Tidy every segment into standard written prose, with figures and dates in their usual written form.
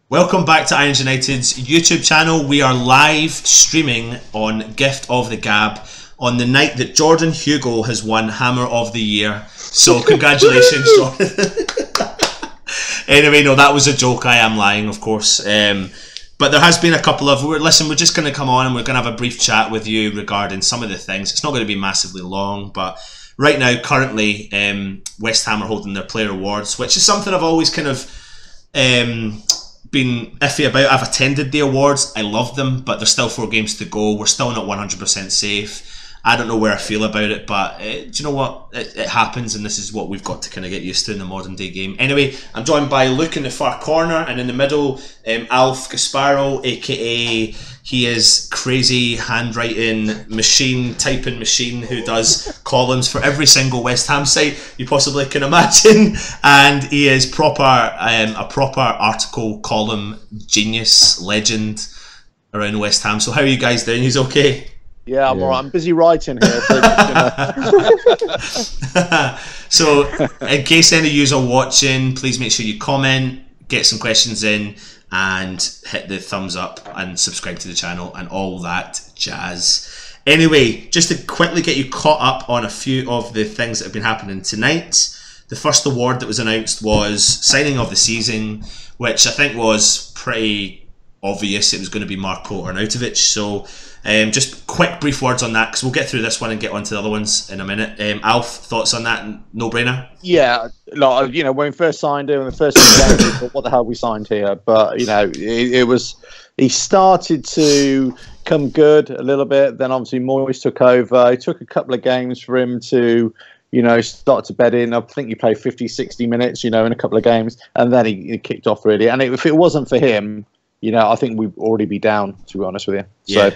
Welcome back to Irons United's YouTube channel. We are live streaming on Gift of the Gab on the night that Jordan Hugill has won Hammer of the Year. So congratulations, Jordan. Anyway, no, that was a joke. I am lying, of course. But there has been a couple of... Listen, we're just going to come on and we're going to have a brief chat with you regarding some of the things. It's not going to be massively long, but right now, currently, West Ham are holding their player awards, which is something I've always kind of been iffy about. I've attended the awards. I love them, but there's still 4 games to go. We're still not 100% safe. I don't know where I feel about it, but do you know what? It happens, and this is what we've got to kind of get used to in the modern day game. Anyway, I'm joined by Luke in the far corner, and in the middle, Alf Gasparo, aka he is crazy handwriting machine, typing machine, who does columns for every single West Ham site you possibly can imagine, and he is a proper article column genius, legend around West Ham. So how are you guys doing? He's okay? Yeah, I'm alright. I'm busy writing here. So, in case any of you are watching, please make sure you comment, get some questions in, and hit the thumbs up and subscribe to the channel and all that jazz. Anyway, just to quickly get you caught up on a few of the things that have been happening tonight. The first award that was announced was Signing of the Season, which I think was pretty obvious it was going to be Marko Arnautovic. So just quick brief words on that, because we'll get through this one and get on to the other ones in a minute. Alf, thoughts on that? No brainer? Yeah, like, you know, when we first signed him, the first thing we thought, what the hell we signed here? But, you know, it was, he started to come good a little bit. Then obviously Moyes took over. It took a couple of games for him to, you know, start to bed in. I think he played 50, 60 minutes, you know, in a couple of games. And then he kicked off really. And if it wasn't for him, you know, I think we'd already be down, to be honest with you. Yeah. So,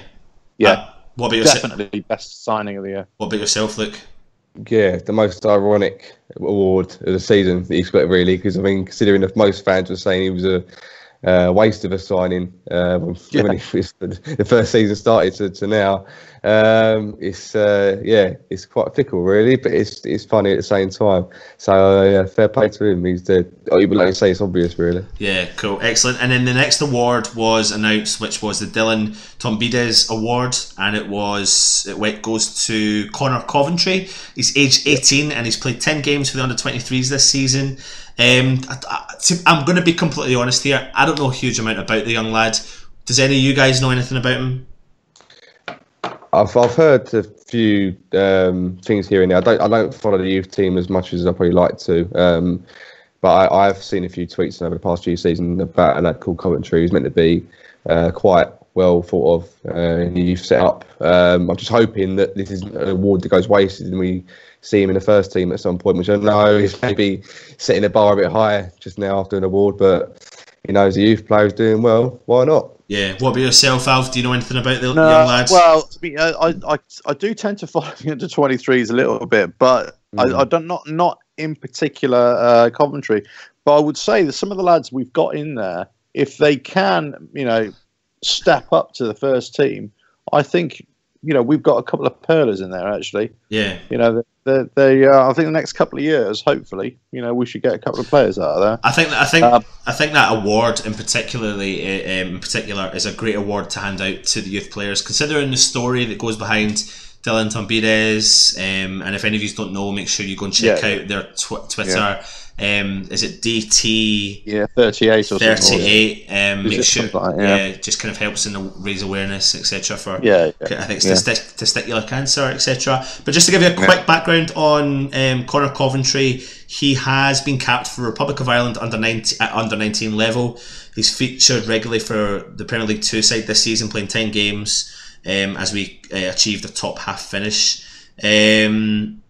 yeah, what about definitely best signing of the year. What about yourself, Luke? Yeah, the most ironic award of the season that he's got, really, because I mean, considering that most fans were saying he was a waste of a signing when the first season started to now. It's quite fickle, really, but it's funny at the same time. So fair play to him. He's like you say, it's obvious, really. Yeah, cool, excellent. And then the next award was announced, which was the Dylan Tombides Award, and it goes to Connor Coventry. He's aged 18 and he's played 10 games for the under-23s this season. I'm going to be completely honest here. I don't know a huge amount about the young lad. Does any of you guys know anything about him? I've heard a few things here and there. I don't follow the youth team as much as I probably like to, but I've seen a few tweets over the past few seasons about a lad called Coventry who's meant to be quite well thought of in the youth setup. I'm just hoping that this isn't an award that goes wasted and we see him in the first team at some point, which I know is maybe setting the bar a bit higher just now after an award, but you know, as a youth player who's doing well, why not? Yeah. What about yourself, Alf? Do you know anything about the young lads? Well, I do tend to follow the under-23s a little bit, but I don't not in particular Coventry. But I would say that some of the lads we've got in there, if they can, you know, step up to the first team, I think, you know, we've got a couple of pearlers in there actually. Yeah. You know, I think the next couple of years, hopefully, you know, we should get a couple of players out of there. I think that award in particular is a great award to hand out to the youth players, considering the story that goes behind Dylan Tombides. And if any of you don't know, make sure you go and check out their Twitter. Yeah. Is it DT? Yeah, 38 or 38. Make sure, like, just kind of helps in raise awareness, etc. For I think it's testicular cancer, etc. But just to give you a quick background on Connor Coventry, he has been capped for Republic of Ireland under 19 level. He's featured regularly for the Premier League 2 side this season, playing 10 games as we achieved a top half finish.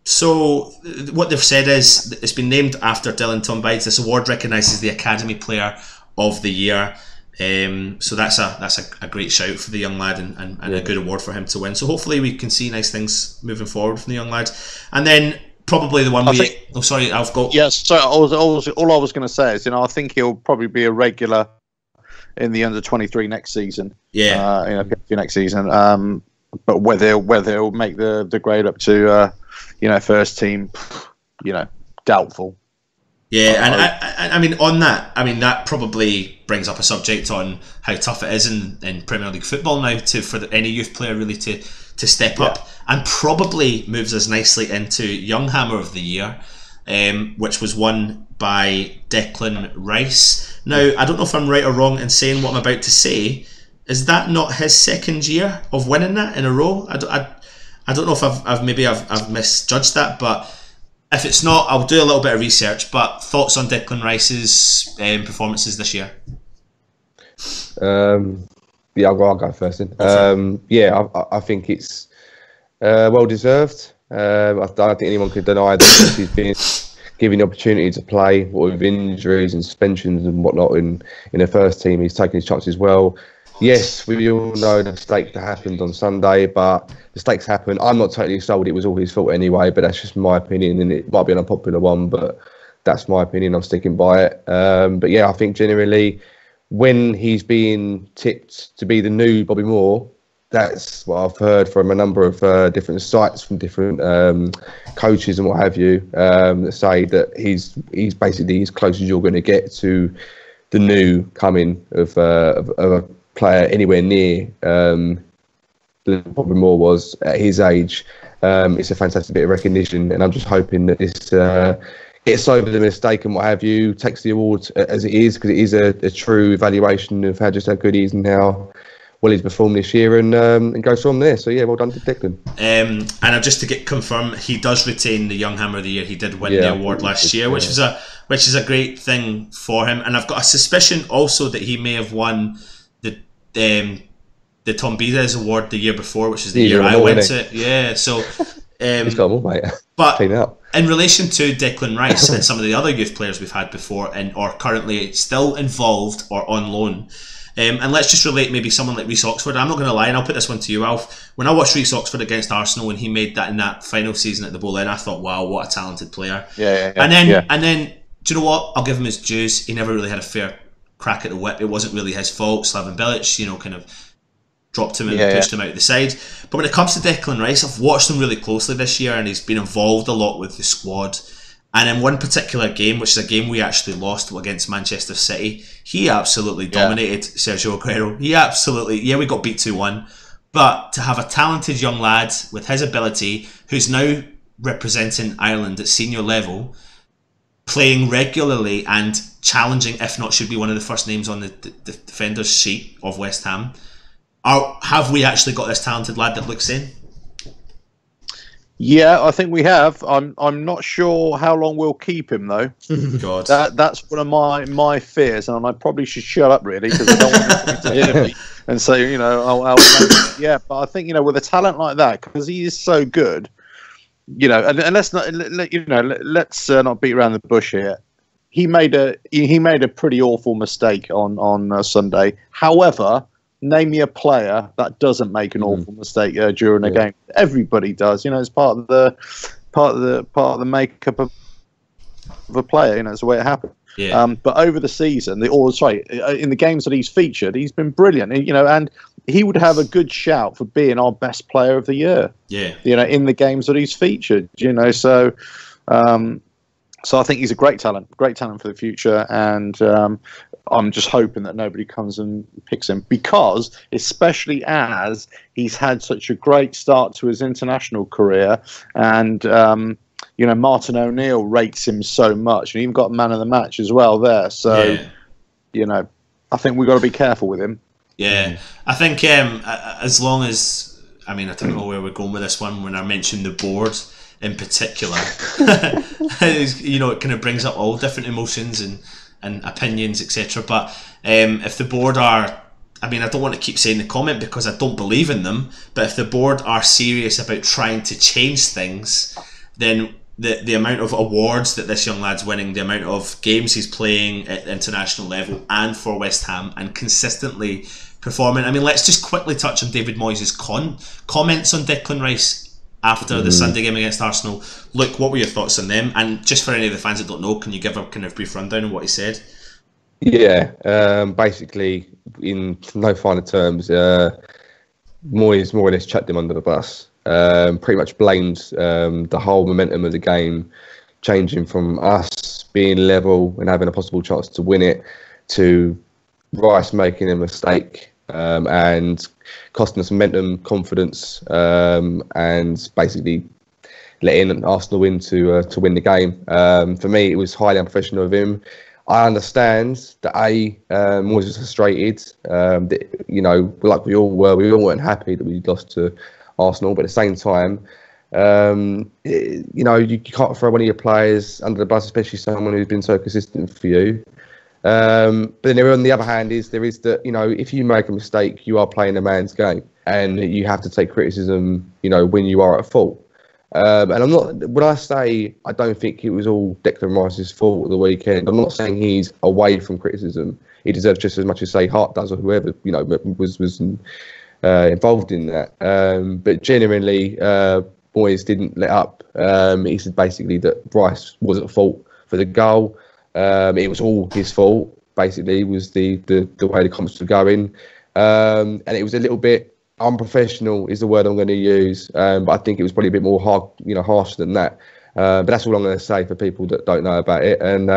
So what they've said is it's been named after Dylan Tombides. This award recognises the Academy Player of the Year. So that's a great shout for the young lad and a good award for him to win. So hopefully we can see nice things moving forward from the young lad. And then probably the one sorry, Alf, go. Yes, so all I was going to say is, you know, I think he'll probably be a regular in the under-23 next season. Yeah. You know, next season. But whether he'll make the grade up to you know, first team, you know, doubtful. Yeah, and I mean, on that, I mean, that probably brings up a subject on how tough it is in Premier League football now for any youth player really to step up, and probably moves us nicely into Young Hammer of the Year, which was won by Declan Rice. Now, I don't know if I'm right or wrong in saying what I'm about to say. Is that not his second year of winning that in a row? I don't know if I've misjudged that, but if it's not, I'll do a little bit of research. But thoughts on Declan Rice's performances this year? Yeah, I'll go first then. Yeah, I think it's well deserved. I don't think anyone could deny that he's been given the opportunity to play with injuries and suspensions and whatnot in the first team. He's taken his chances well. Yes, we all know the mistake that happened on Sunday, but mistakes happen. I'm not totally sold it was all his fault anyway, but that's just my opinion, and it might be an unpopular one, but that's my opinion. I'm sticking by it. But yeah, I think generally when he's being tipped to be the new Bobby Moore, that's what I've heard from a number of different sites, from different coaches and what have you, that say that he's basically as close as you're going to get to the new coming of a player anywhere near Bobby Moore was at his age. It's a fantastic bit of recognition, and I'm just hoping that this gets over the mistake and what have you, takes the award as it is, because it is a true evaluation of how good he is and how well he's performed this year, and goes from there. So yeah, well done to Declan. And just to get confirmed, he does retain the Young Hammer of the Year. He did win the award last year, which is a great thing for him. And I've got a suspicion also that he may have won the Tom Bides Award the year before, which is the year I went to. Yeah, so he's got more, mate. But in relation to Declan Rice and some of the other youth players we've had before, and or currently still involved or on loan. And let's just relate maybe someone like Reece Oxford. I'm not going to lie, and I'll put this one to you, Alf. When I watched Reece Oxford against Arsenal when he made that in that final season at the Boleyn, I thought, wow, what a talented player. And then, do you know what? I'll give him his dues. He never really had a fair crack at the whip. It wasn't really his fault. Slaven Bilic, kind of dropped him and pushed him out the side. But when it comes to Declan Rice, I've watched him really closely this year, and he's been involved a lot with the squad. And in one particular game, which is a game we actually lost against Manchester City, he absolutely dominated Sergio Aguero. He absolutely, we got beat 2-1. But to have a talented young lad with his ability, who's now representing Ireland at senior level, playing regularly and challenging, if not should be one of the first names on the defender's sheet of West Ham, have we actually got this talented lad that looks in? Yeah, I think we have. I'm not sure how long we'll keep him though. God, that's one of my fears, and I probably should shut up really, because I don't want to hear me and say yeah. But I think with a talent like that, because he is so good, and let's not let's not beat around the bush here. He made a pretty awful mistake on Sunday. However, name me a player that doesn't make an awful mistake during a game. Everybody does. It's part of the makeup of a player. It's the way it happens. Yeah. But over the season, in the games that he's featured, he's been brilliant. And he would have a good shout for being our best player of the year. Yeah. In the games that he's featured. So I think he's a great talent for the future, and I'm just hoping that nobody comes and picks him, because especially as he's had such a great start to his international career, and Martin O'Neill rates him so much, and even got man of the match as well there. So I think we've got to be careful with him. Yeah, I think as long as I don't know where we're going with this one when I mentioned the board in particular. It kind of brings up all different emotions and opinions, etc. But if the board are, I don't want to keep saying the comment because I don't believe in them, but if the board are serious about trying to change things, then the amount of awards that this young lad's winning, the amount of games he's playing at international level and for West Ham and consistently performing. Let's just quickly touch on David Moyes' comments on Declan Rice after the Sunday game against Arsenal. Look, what were your thoughts on them? And just for any of the fans that don't know, can you give a kind of brief rundown on what he said? Yeah, basically, in no finer terms, Moyes more or less chucked him under the bus. Pretty much blamed the whole momentum of the game changing from us being level and having a possible chance to win it to Rice making a mistake and costing us momentum, confidence, and basically letting Arsenal win to win the game. For me, it was highly unprofessional of him. I understand that Moyes was frustrated. That, you know, like we all were, we all weren't happy that we lost to Arsenal, but at the same time, you know, you can't throw one of your players under the bus, especially someone who's been so consistent for you. But then on the other hand there is that, you know, if you make a mistake, you are playing a man's game, and you have to take criticism, you know, when you are at fault. And I'm not, when I say I don't think it was all Declan Rice's fault at the weekend, I'm not saying he's away from criticism. He deserves just as much as, say, Hart does, or whoever, you know, was involved in that. But genuinely, Moyes didn't let up. He said basically that Rice was at fault for the goal. It was all his fault, basically, was the way the comments were going. And it was a little bit unprofessional is the word I'm going to use. But I think it was probably a bit more harsh than that. But that's all I'm going to say for people that don't know about it. And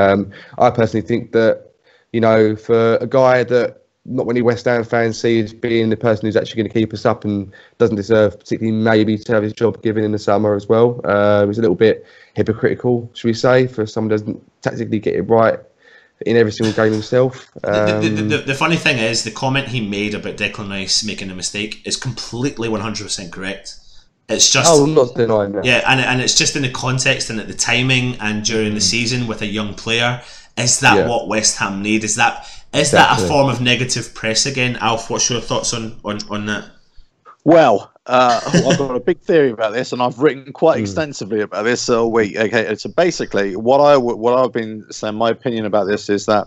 I personally think that, you know, for a guy that not many West Ham fans see as being the person who's actually going to keep us up and doesn't deserve particularly maybe to have his job given in the summer as well. It was a little bit hypocritical, should we say, for someone who doesn't tactically get it right in every single game himself. The funny thing is, the comment he made about Declan Rice making a mistake is completely 100% correct. It's just, I'm not denying that. Yeah, and it's just in the context and at the timing and during the season with a young player. Is that what West Ham need? Is that a form of negative press again? Alf, what's your thoughts on that? Well, I've got a big theory about this, and I've written quite extensively about this all week. Okay, so basically, what I've been saying, my opinion about this is that,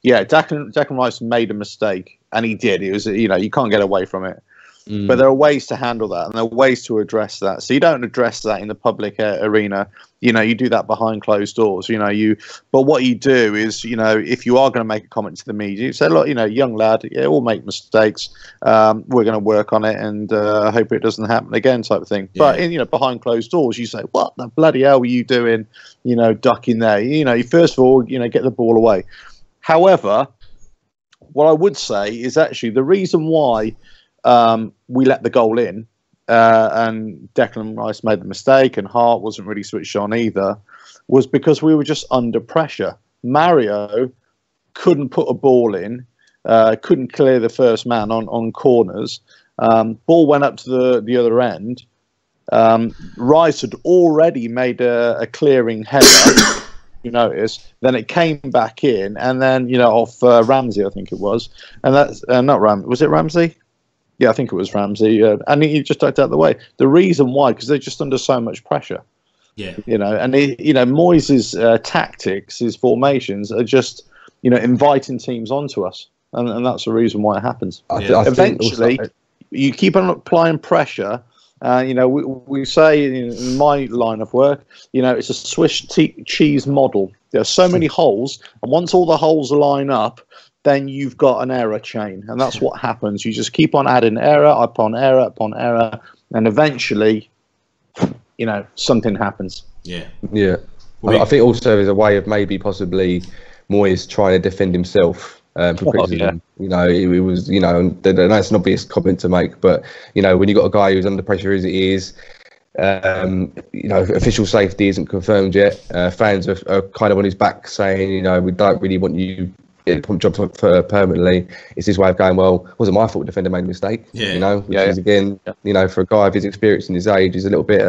Declan Rice made a mistake, and he did. It was, you know, you can't get away from it. But there are ways to handle that, and there are ways to address that. So you don't address that in the public arena. You know, you do that behind closed doors. You know, but what you do is, you know, if you are going to make a comment to the media, you say, look, you know, young lad, we'll make mistakes. We're going to work on it, and hope it doesn't happen again, type of thing. Yeah. But in, you know, behind closed doors, you say, what the bloody hell were you doing? You know, ducking there. You know, you first of all, you know, get the ball away. However, what I would say is actually the reason why we let the goal in, and Declan Rice made the mistake, and Hart wasn't really switched on either, was because we were just under pressure. Mario couldn't put a ball in, couldn't clear the first man on corners. Ball went up to the other end. Rice had already made a clearing header. You notice, then it came back in, and then, you know, off Ramsey, I think it was, and that's not Ramsey. Was it Ramsey? Yeah, I think it was Ramsey, and he just tucked out the way. The reason why, because they're just under so much pressure. Yeah, you know, and you know, Moyes' tactics, his formations are just, you know, inviting teams onto us, and that's the reason why it happens. Eventually, you keep on applying pressure. You know, we say in my line of work, you know, it's a Swiss cheese model. There are so many holes, and once all the holes line up, then you've got an error chain, and that's what happens. You just keep on adding error upon error upon error, and eventually, you know, something happens. Yeah. I think also there's a way of maybe possibly Moyes trying to defend himself from criticism. You know, it was, you know, that's an obvious comment to make, but, you know, when you've got a guy who's under pressure as it is, you know, official safety isn't confirmed yet. Fans are kind of on his back saying, you know, we don't really want you job for permanently. It's his way of going, well, it wasn't my fault the defender made a mistake. You know, which is again, you know, for a guy of his experience and his age, is a little bit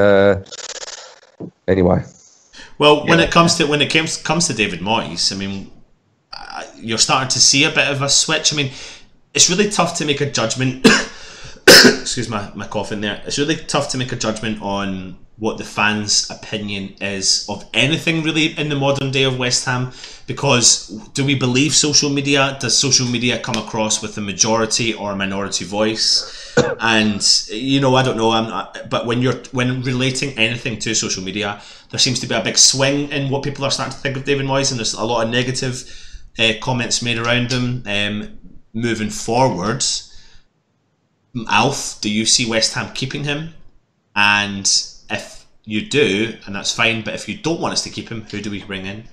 anyway. Well, when it comes to David Moyes, I mean, you're starting to see a bit of a switch. I mean, it's really tough to make a judgment. Excuse my cough in there. It's really tough to make a judgment on what the fans' opinion is of anything really in the modern day of West Ham, because do we believe social media? Does social media come across with a majority or a minority voice? And, you know, I don't know. But when relating anything to social media, there seems to be a big swing in what people are starting to think of David Moyes, and there's a lot of negative comments made around him. Moving forward, Alf, do you see West Ham keeping him? And you do, and that's fine. But if you don't want us to keep him, who do we bring in?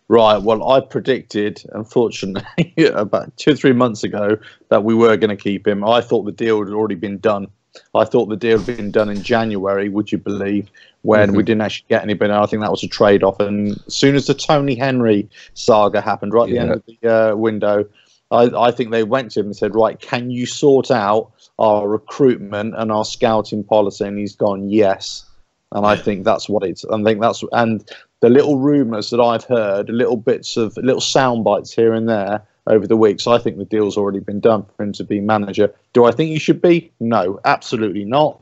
Right. Well, I predicted, unfortunately, about 2 or 3 months ago that we were going to keep him. I thought the deal had already been done. I thought the deal had been done in January, would you believe, when we didn't actually get anybody. I think that was a trade-off. And as soon as the Tony Henry saga happened, right at the end of the window, I think they went to him and said, right, can you sort out our recruitment and our scouting policy? And he's gone, yes. And I think that's what it's. And the little rumours that I've heard, little sound bites here and there over the weeks, I think the deal's already been done for him to be manager. Do I think he should be? No, absolutely not.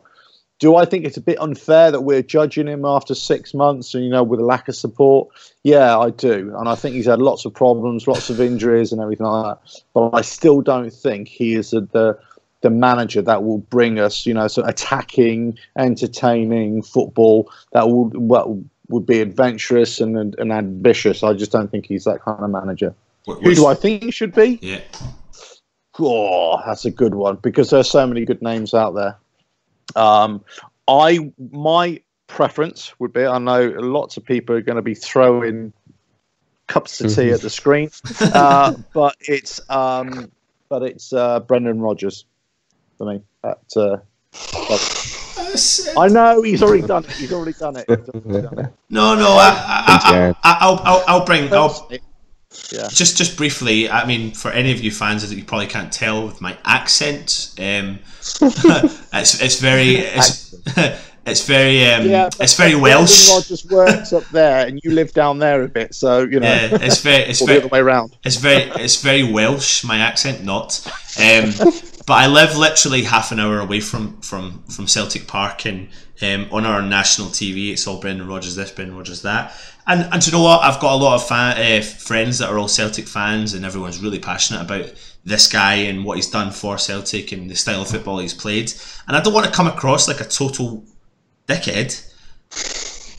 Do I think it's a bit unfair that we're judging him after 6 months and, with a lack of support? Yeah, I do. And I think he's had lots of problems, lots of injuries and everything like that. But I still don't think he is the manager that will bring us, sort of attacking, entertaining football that would be adventurous and ambitious. I just don't think he's that kind of manager. Who do I think he should be? Yeah. Oh, that's a good one because there's so many good names out there. My preference would be, I know lots of people are going to be throwing cups of tea at the screen, but it's Brendan Rodgers for me. I know he's already done it. No, I'll bring. Yeah. Just briefly, I mean, for any of you fans that you probably can't tell with my accent, it's very Welsh. Rodgers works up there, and you live down there a bit, so it's very the other way around. It's very Welsh. My accent, not. But I live literally half an hour away from Celtic Park, and on our national TV, it's all Brendan Rodgers this, Brendan Rodgers that. And do you know what? I've got a lot of friends that are all Celtic fans, and everyone's really passionate about this guy and what he's done for Celtic and the style of football he's played. And I don't want to come across like a total dickhead,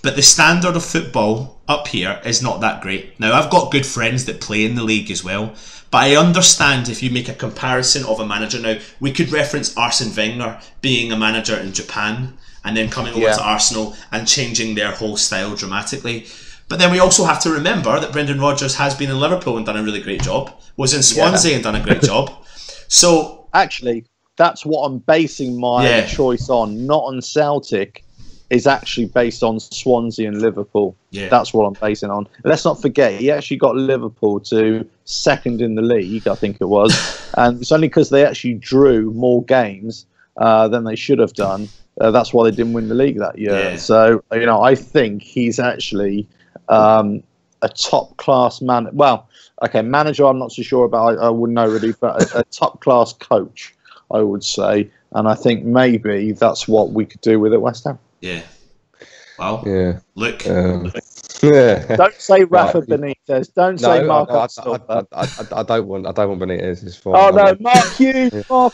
but the standard of football up here is not that great. Now, I've got good friends that play in the league as well, but I understand if you make a comparison of a manager. Now, we could reference Arsene Wenger being a manager in Japan and then coming over to Arsenal and changing their whole style dramatically. But then we also have to remember that Brendan Rodgers has been in Liverpool and done a really great job, was in Swansea and done a great job. So actually, that's what I'm basing my choice on, not on Celtic. Is actually based on Swansea and Liverpool. Yeah. That's what I'm basing on. Let's not forget, he actually got Liverpool to second in the league, I think it was. And it's only because they actually drew more games than they should have done. That's why they didn't win the league that year. Yeah. So, I think he's actually a top-class man. Well, okay, manager I'm not so sure about. I wouldn't know really, but a top-class coach, I would say. And I think maybe that's what we could do with at West Ham. Yeah. Well, look. Don't say Rafa Benitez. Don't say Marko Arnautovic. I don't want Benitez. It's fine. Oh no, Mark Hughes. No,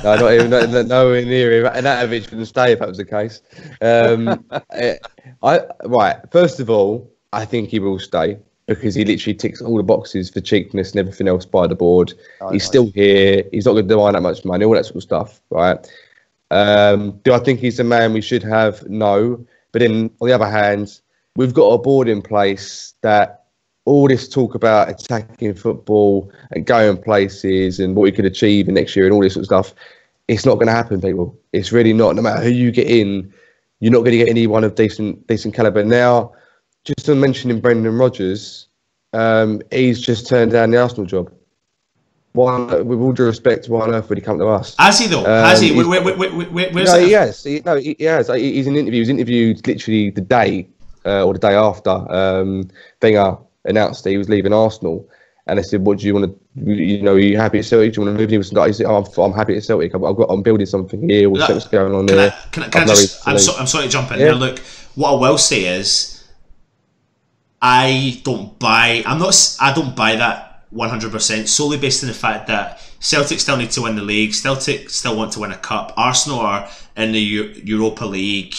not even nowhere near him. Arnautovic wouldn't stay if that was the case. First of all, I think he will stay because he literally ticks all the boxes for cheapness and everything else by the board. He's still here. He's not going to demand that much money, all that sort of stuff, right? Do I think he's the man we should have? No. But then, on the other hand, we've got a board in place that all this talk about attacking football and going places and what we could achieve in next year and all this sort of stuff, it's not going to happen, people. It's really not. No matter who you get in, you're not going to get anyone of decent calibre. Now, just on mentioning Brendan Rodgers, he's just turned down the Arsenal job. Why, with all due respect, why on earth would he come to us? Has he though? Has he? Where's no, he has. He has. He's in interview. He was interviewed literally the day or the day after Wenger announced that he was leaving Arsenal, and they said, "What do you want to? Are you happy at Celtic? Do you want to move in with some guys?" He said, I'm happy at Celtic. I'm building something here. What's going on there? I'm sorry to jump in there. Look, what I will say is, I don't buy that 100% solely based on the fact that Celtic still need to win the league, Celtic still want to win a cup, Arsenal are in the Europa League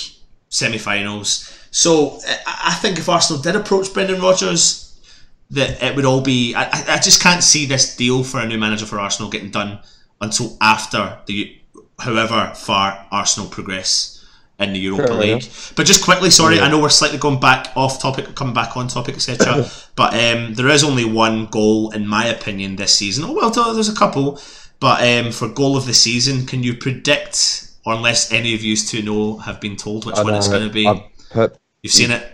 semi-finals. So I think if Arsenal did approach Brendan Rodgers, that it would all be. I just can't see this deal for a new manager for Arsenal getting done until after however far Arsenal progress. in the Europa League. But just quickly, sorry, I know we're slightly going back off topic, coming back on topic, etc. But there is only one goal, in my opinion, this season. Oh, well, there's a couple. But for goal of the season, can you predict, or unless any of you two know, have been told which one it's going to be? You've seen it?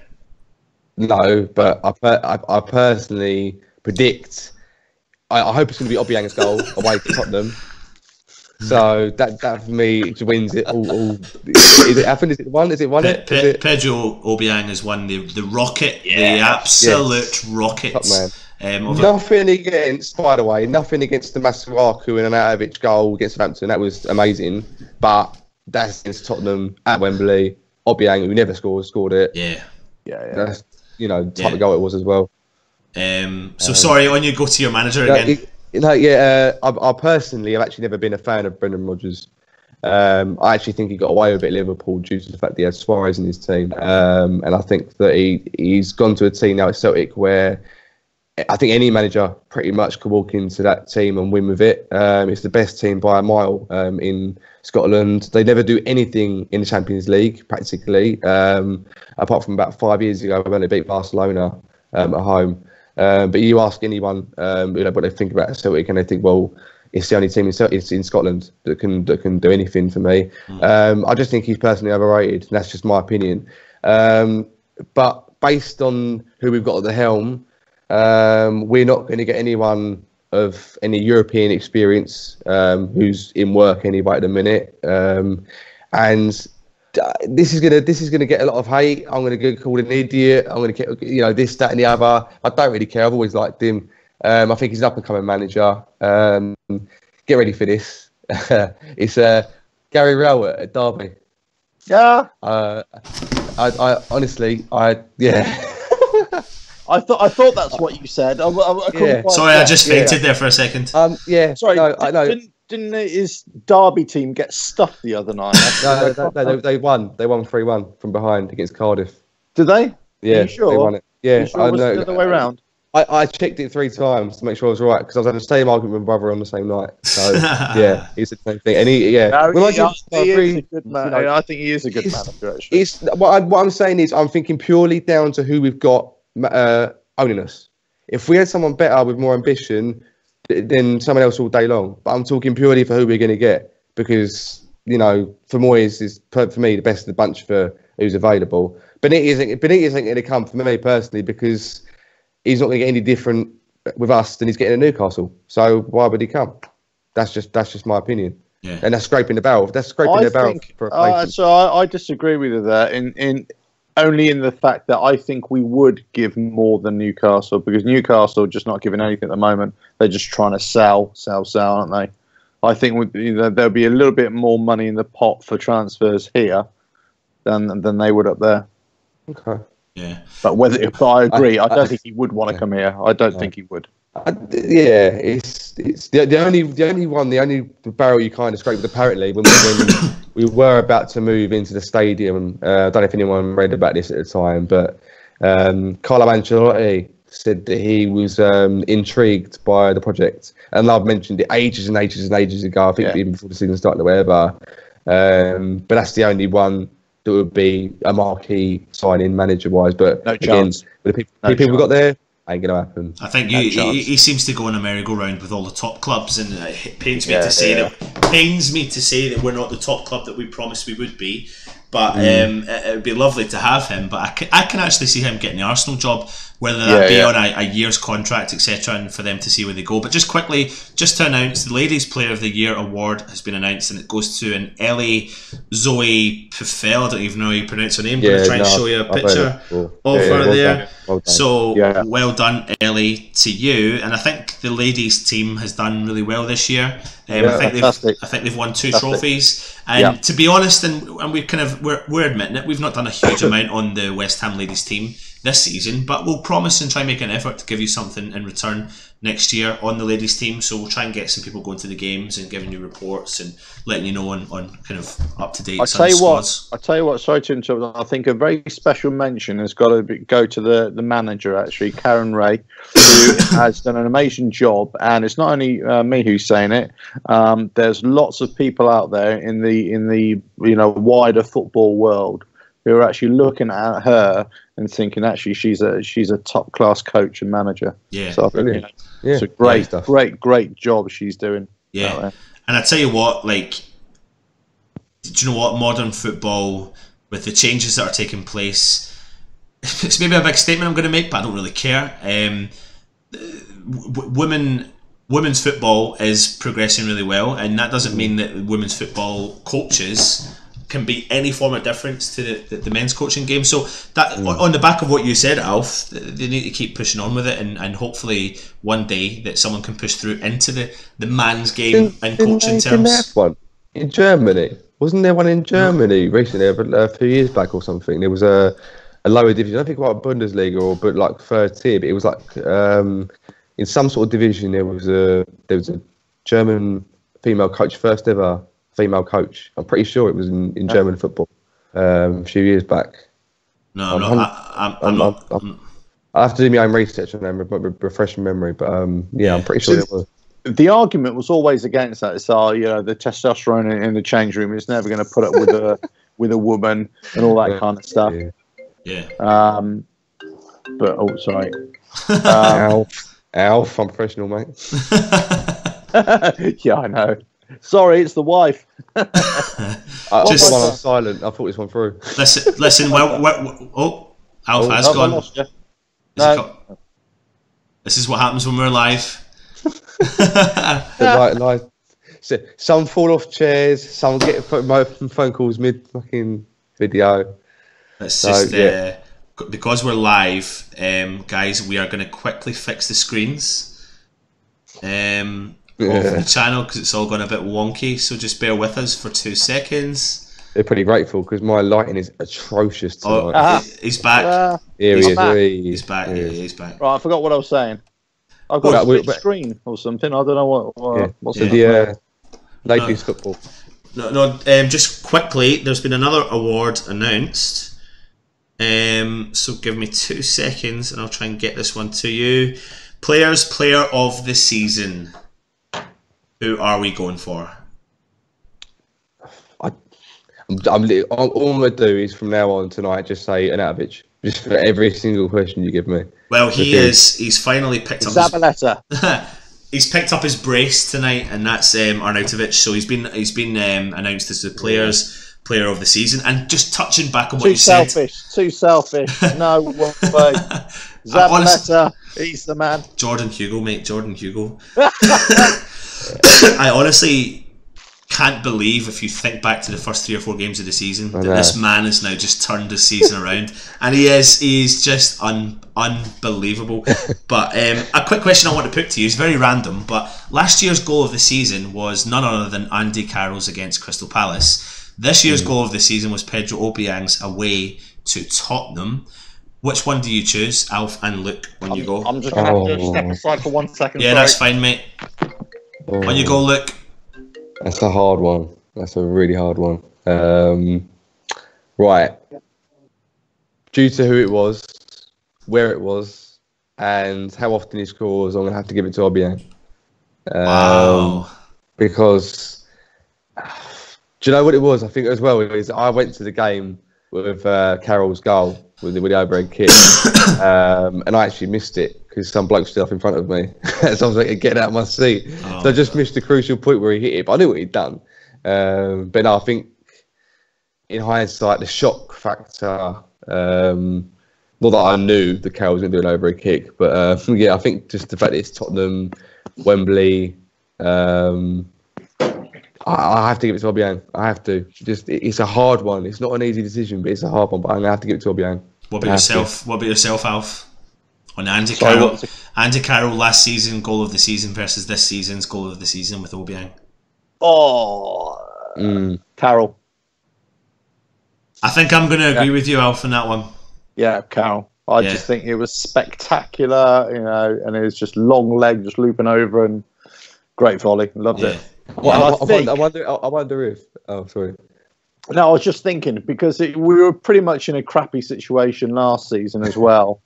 No, but I personally predict. I hope it's going to be Obiang's goal away to Tottenham. So that for me wins it all. Is it happened? Is it one? Is it one? Pedro Obiang has won the rocket, the absolute rocket. Nothing against, by the way, nothing against the Masuaku and Arnautovic goal against Southampton. That was amazing. But that's against Tottenham at Wembley. Obiang, who never scored it. Yeah. That's type of goal it was as well. So sorry, on you go to your manager again. I personally have actually never been a fan of Brendan Rodgers. I actually think he got away with it at Liverpool due to the fact that he had Suarez in his team. And I think that he's gone to a team now at Celtic where I think any manager pretty much could walk into that team and win with it. It's the best team by a mile in Scotland. They never do anything in the Champions League, practically, apart from about 5 years ago when they beat Barcelona at home. But you ask anyone what they think about Celtic, and they think, well, it's the only team in Scotland that can do anything for me. I just think he's personally overrated, and that's just my opinion. But based on who we've got at the helm, we're not going to get anyone of any European experience who's in work anyway at the minute, and this is gonna get a lot of hate. I'm gonna get called an idiot. I'm gonna get this, that, and the other. I don't really care. I've always liked him. I think he's an up and coming manager. Get ready for this. It's Gary Rowett at Derby. Yeah. I honestly, I thought that's what you said. Sorry, I just fainted there for a second. Sorry, no, didn't his Derby team get stuffed the other night? No, they won. They won 3-1 from behind against Cardiff. Did they? Yeah, are you sure? They won it. Yeah, sure I know. The other way around. I checked it 3 times to make sure I was right because I was having the same argument with my brother on the same night. So yeah, he's the same thing. And he is a good man. I think he is a good manager. Actually, what I'm saying is I'm thinking purely down to who we've got owning us. If we had someone better with more ambition, then someone else all day long. But I'm talking purely for who we're going to get because for Moyes is for me the best of the bunch for who's available. But it isn't going to come for me personally because he's not going to get any different with us than he's getting at Newcastle. So why would he come? That's just my opinion. Yeah. And that's scraping the barrel. That's scraping the barrel for a place. So I disagree with you there. In only in the fact that I think we would give more than Newcastle because Newcastle are just not giving anything at the moment. They're just trying to sell, aren't they? I think there'll be a little bit more money in the pot for transfers here than they would up there. Okay. Yeah. But I agree. I don't think he would want to come here. I don't think he would. It's the only barrel you kind of scraped apparently when we were about to move into the stadium. I don't know if anyone read about this at the time, but Carlo Ancelotti said that he was intrigued by the project, and I've mentioned it ages and ages ago. I think even before the season started or whatever. But that's the only one that would be a marquee signing manager-wise. But no chance. With the people we got there, ain't going to happen. I think he seems to go on a merry-go-round with all the top clubs, and it pains me to say that we're not the top club that we promised we would be. But it would be lovely to have him. But I can actually see him getting the Arsenal job, whether that be on a year's contract, etc., and for them to see where they go. But just quickly, just to announce, the Ladies Player of the Year award has been announced, and it goes to an Ellie Zoe Pufel. I don't even know how you pronounce her name. I'm going to try and show you a picture of her there. Well done. So well done, Ellie, to you. And I think the ladies team has done really well this year. I think they've won 2 trophies. And to be honest, and we're admitting it, we've not done a huge amount on the West Ham ladies team. this season, but we'll promise and try and make an effort to give you something in return next year on the ladies team. So we'll try and get some people going to the games and giving you reports and letting you know on kind of up to date squads. I tell you what, sorry to interrupt. I think a very special mention has got to go to the manager, actually, Karen Ray, who has done an amazing job. And it's not only me who's saying it. There's lots of people out there in the wider football world who are actually looking at her and thinking, actually, she's a top class coach and manager. Yeah, so I think, it's a great job she's doing. Yeah, and I tell you what, like, do you know what? Modern football, with the changes that are taking place, it's maybe a big statement I'm going to make, but I don't really care. Women's football is progressing really well, and that doesn't mean that women's football coaches can be any form of difference to the men's coaching game. So that on the back of what you said, Alf, they need to keep pushing on with it, and hopefully one day that someone can push through into the man's game in coaching terms. Didn't they have one in Germany? Wasn't there one in Germany recently, a few years back or something? There was a lower division. I don't think like Bundesliga but like third tier. But it was like in some sort of division there was a German female coach, first ever female coach. I'm pretty sure it was in German football a few years back. I'm not. I have to do my own research and then refresh my memory, but I'm pretty sure it was. The argument was always against that. It's the testosterone in the change room is never going to put up with a woman and all that kind of stuff. Yeah. But sorry. Alf, I'm professional, mate. Yeah, I know. Sorry, it's the wife. I just one on silent. I thought this one through. Listen. Alf has gone. Lost you. No. This is what happens when we're live. Some fall off chairs. Some get phone calls mid fucking video. Because we're live, guys. We are going to quickly fix the screens. Of the channel because it's all gone a bit wonky, so just bear with us for 2 seconds. They're pretty grateful because my lighting is atrocious tonight. He's back. He's back. He's back. Right, I forgot what I was saying. I've got a split screen or something. I don't know what's it. Ladies football. No. Just quickly, there's been another award announced. So give me 2 seconds, and I'll try and get this one to you. Player of the season. Who are we going for? All I'm going to do is from now on tonight just say Arnautovic. Just for every single question you give me. Well, he's finally picked up Zabaleta. He's picked up his brace tonight, and that's Arnautovic. So he's been announced as the player of the season. And just touching back on what you said. Too selfish. No way. Zabaleta, he's the man. Jordan Hugill, mate. Jordan Hugill. I honestly can't believe, if you think back to the first 3 or 4 games of the season, that this man has now just turned his season around, and he's just unbelievable. But a quick question I want to put to you is very random, but last year's goal of the season was none other than Andy Carroll's against Crystal Palace. This year's goal of the season was Pedro Obiang's away to Tottenham. Which one do you choose, Alf and Luke, when you go? I'm just going to have to step aside for 1 second. Yeah, that's fine, mate. When you go, Luke. That's a hard one. That's a really hard one. Right. Due to who it was, where it was, and how often he scores, I'm going to have to give it to Obiang. Wow. Because, do you know what it was? I think as well, is I went to the game with Carroll's goal with the overhead kick, and I actually missed it because some bloke stood up in front of me. So I was like, getting out of my seat. So I just missed the crucial point where he hit it, but I knew what he'd done. But no, I think in hindsight, the shock factor, not that I knew the Carroll was going to do an overhead kick, but I think just the fact that it's Tottenham, Wembley, I have to give it to Obiang. I have to. It's a hard one. It's not an easy decision, but it's a hard one. But I'm going to have to give it to Obiang. What about yourself? What about yourself, Alf? On Andy Carroll. Andy Carroll last season, goal of the season versus this season's goal of the season with Obiang. Carroll. I think I'm going to agree with you, Alf, on that one. Yeah, Carroll. I just think it was spectacular, and it was just long leg, just looping over, and great volley. Loved it. Well, I wonder if. Oh, sorry. No, I was just thinking because we were pretty much in a crappy situation last season as well.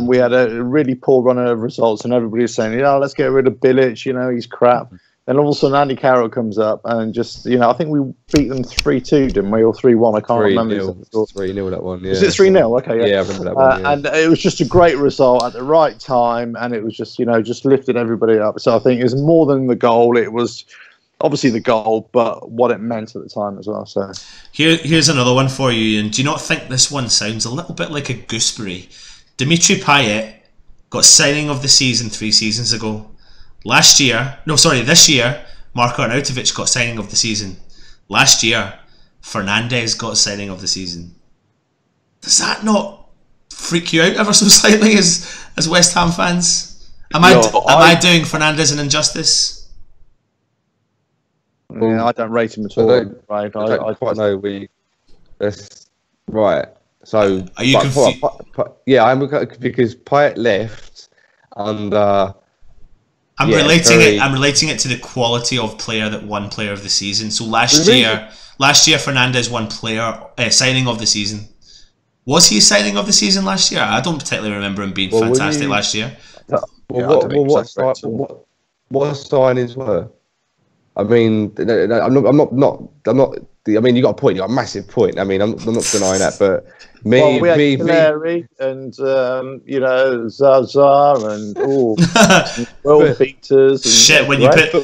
We had a really poor run of results, and everybody was saying, let's get rid of Bilic. He's crap. Then all of a sudden, Andy Carroll comes up and just, I think we beat them 3-2, didn't we? Or 3-1, I can't remember. 3-0 that one, yeah. Was it 3-0? Okay, yeah. I remember that one, yeah. And it was just a great result at the right time, and it was just, just lifted everybody up. So I think it was more than the goal. It was obviously the goal, but what it meant at the time as well. So here's another one for you, and do you not think this one sounds a little bit like a gooseberry? Dimitri Payet got signing of the season 3 seasons ago. This year, Marko Arnautovic got signing of the season. Last year, Hernandez got signing of the season. Does that not freak you out ever so slightly as West Ham fans? Am I doing Hernandez an injustice? Yeah, I don't rate him at all. I don't quite know. Right. So are you confused? Yeah, I'm because Payet left under. I'm relating it to the quality of player that won Player of the Season. So last year Fernandez won signing of the season. Was he signing of the season last year? I don't particularly remember him being fantastic last year. What signings were? I mean, I'm not. I mean, you got a point. You got a massive point. I mean, I'm not denying that. But we had Larry and Zaza and world beaters. And shit, when you put it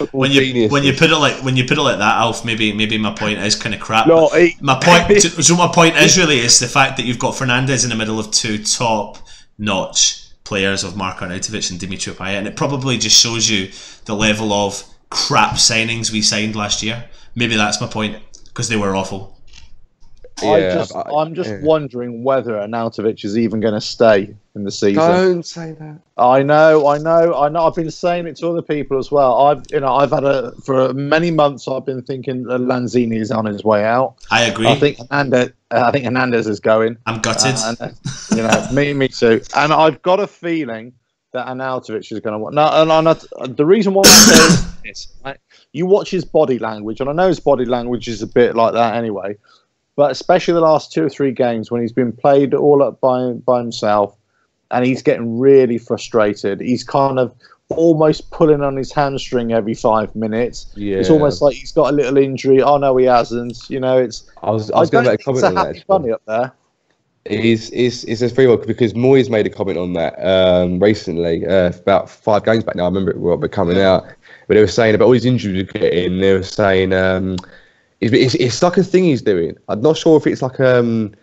like that, Alf, maybe my point is kind of crap. No, my point is really is the fact that you've got Fernandez in the middle of 2 top-notch players of Marko Arnautovic and Dimitri Payet, and it probably just shows you the level of crap signings we signed last year. Maybe that's my point, because they were awful. I'm just wondering whether Arnautovic is even going to stay in the season. Don't say that. I know. I've been saying it to other people as well. I've had for many months. I've been thinking that Lanzini is on his way out. I agree. I think Hernandez is going. I'm gutted. Me too. And I've got a feeling that Arnautovic is going to want. The reason why I say this, right, you watch his body language, and I know his body language is a bit like that anyway. But especially the last 2 or 3 games when he's been played all up by himself, and he's getting really frustrated. He's kind of almost pulling on his hamstring every 5 minutes. Yeah. It's almost like he's got a little injury. Oh no, he hasn't. It's. I was going to make a comment on that. Bunny up there. It's very well because Moyes made a comment on that recently, about 5 games back now. I remember it coming out, but they were saying about all these injuries he's getting. They were saying it's like a thing he's doing. I'm not sure if it's like I don't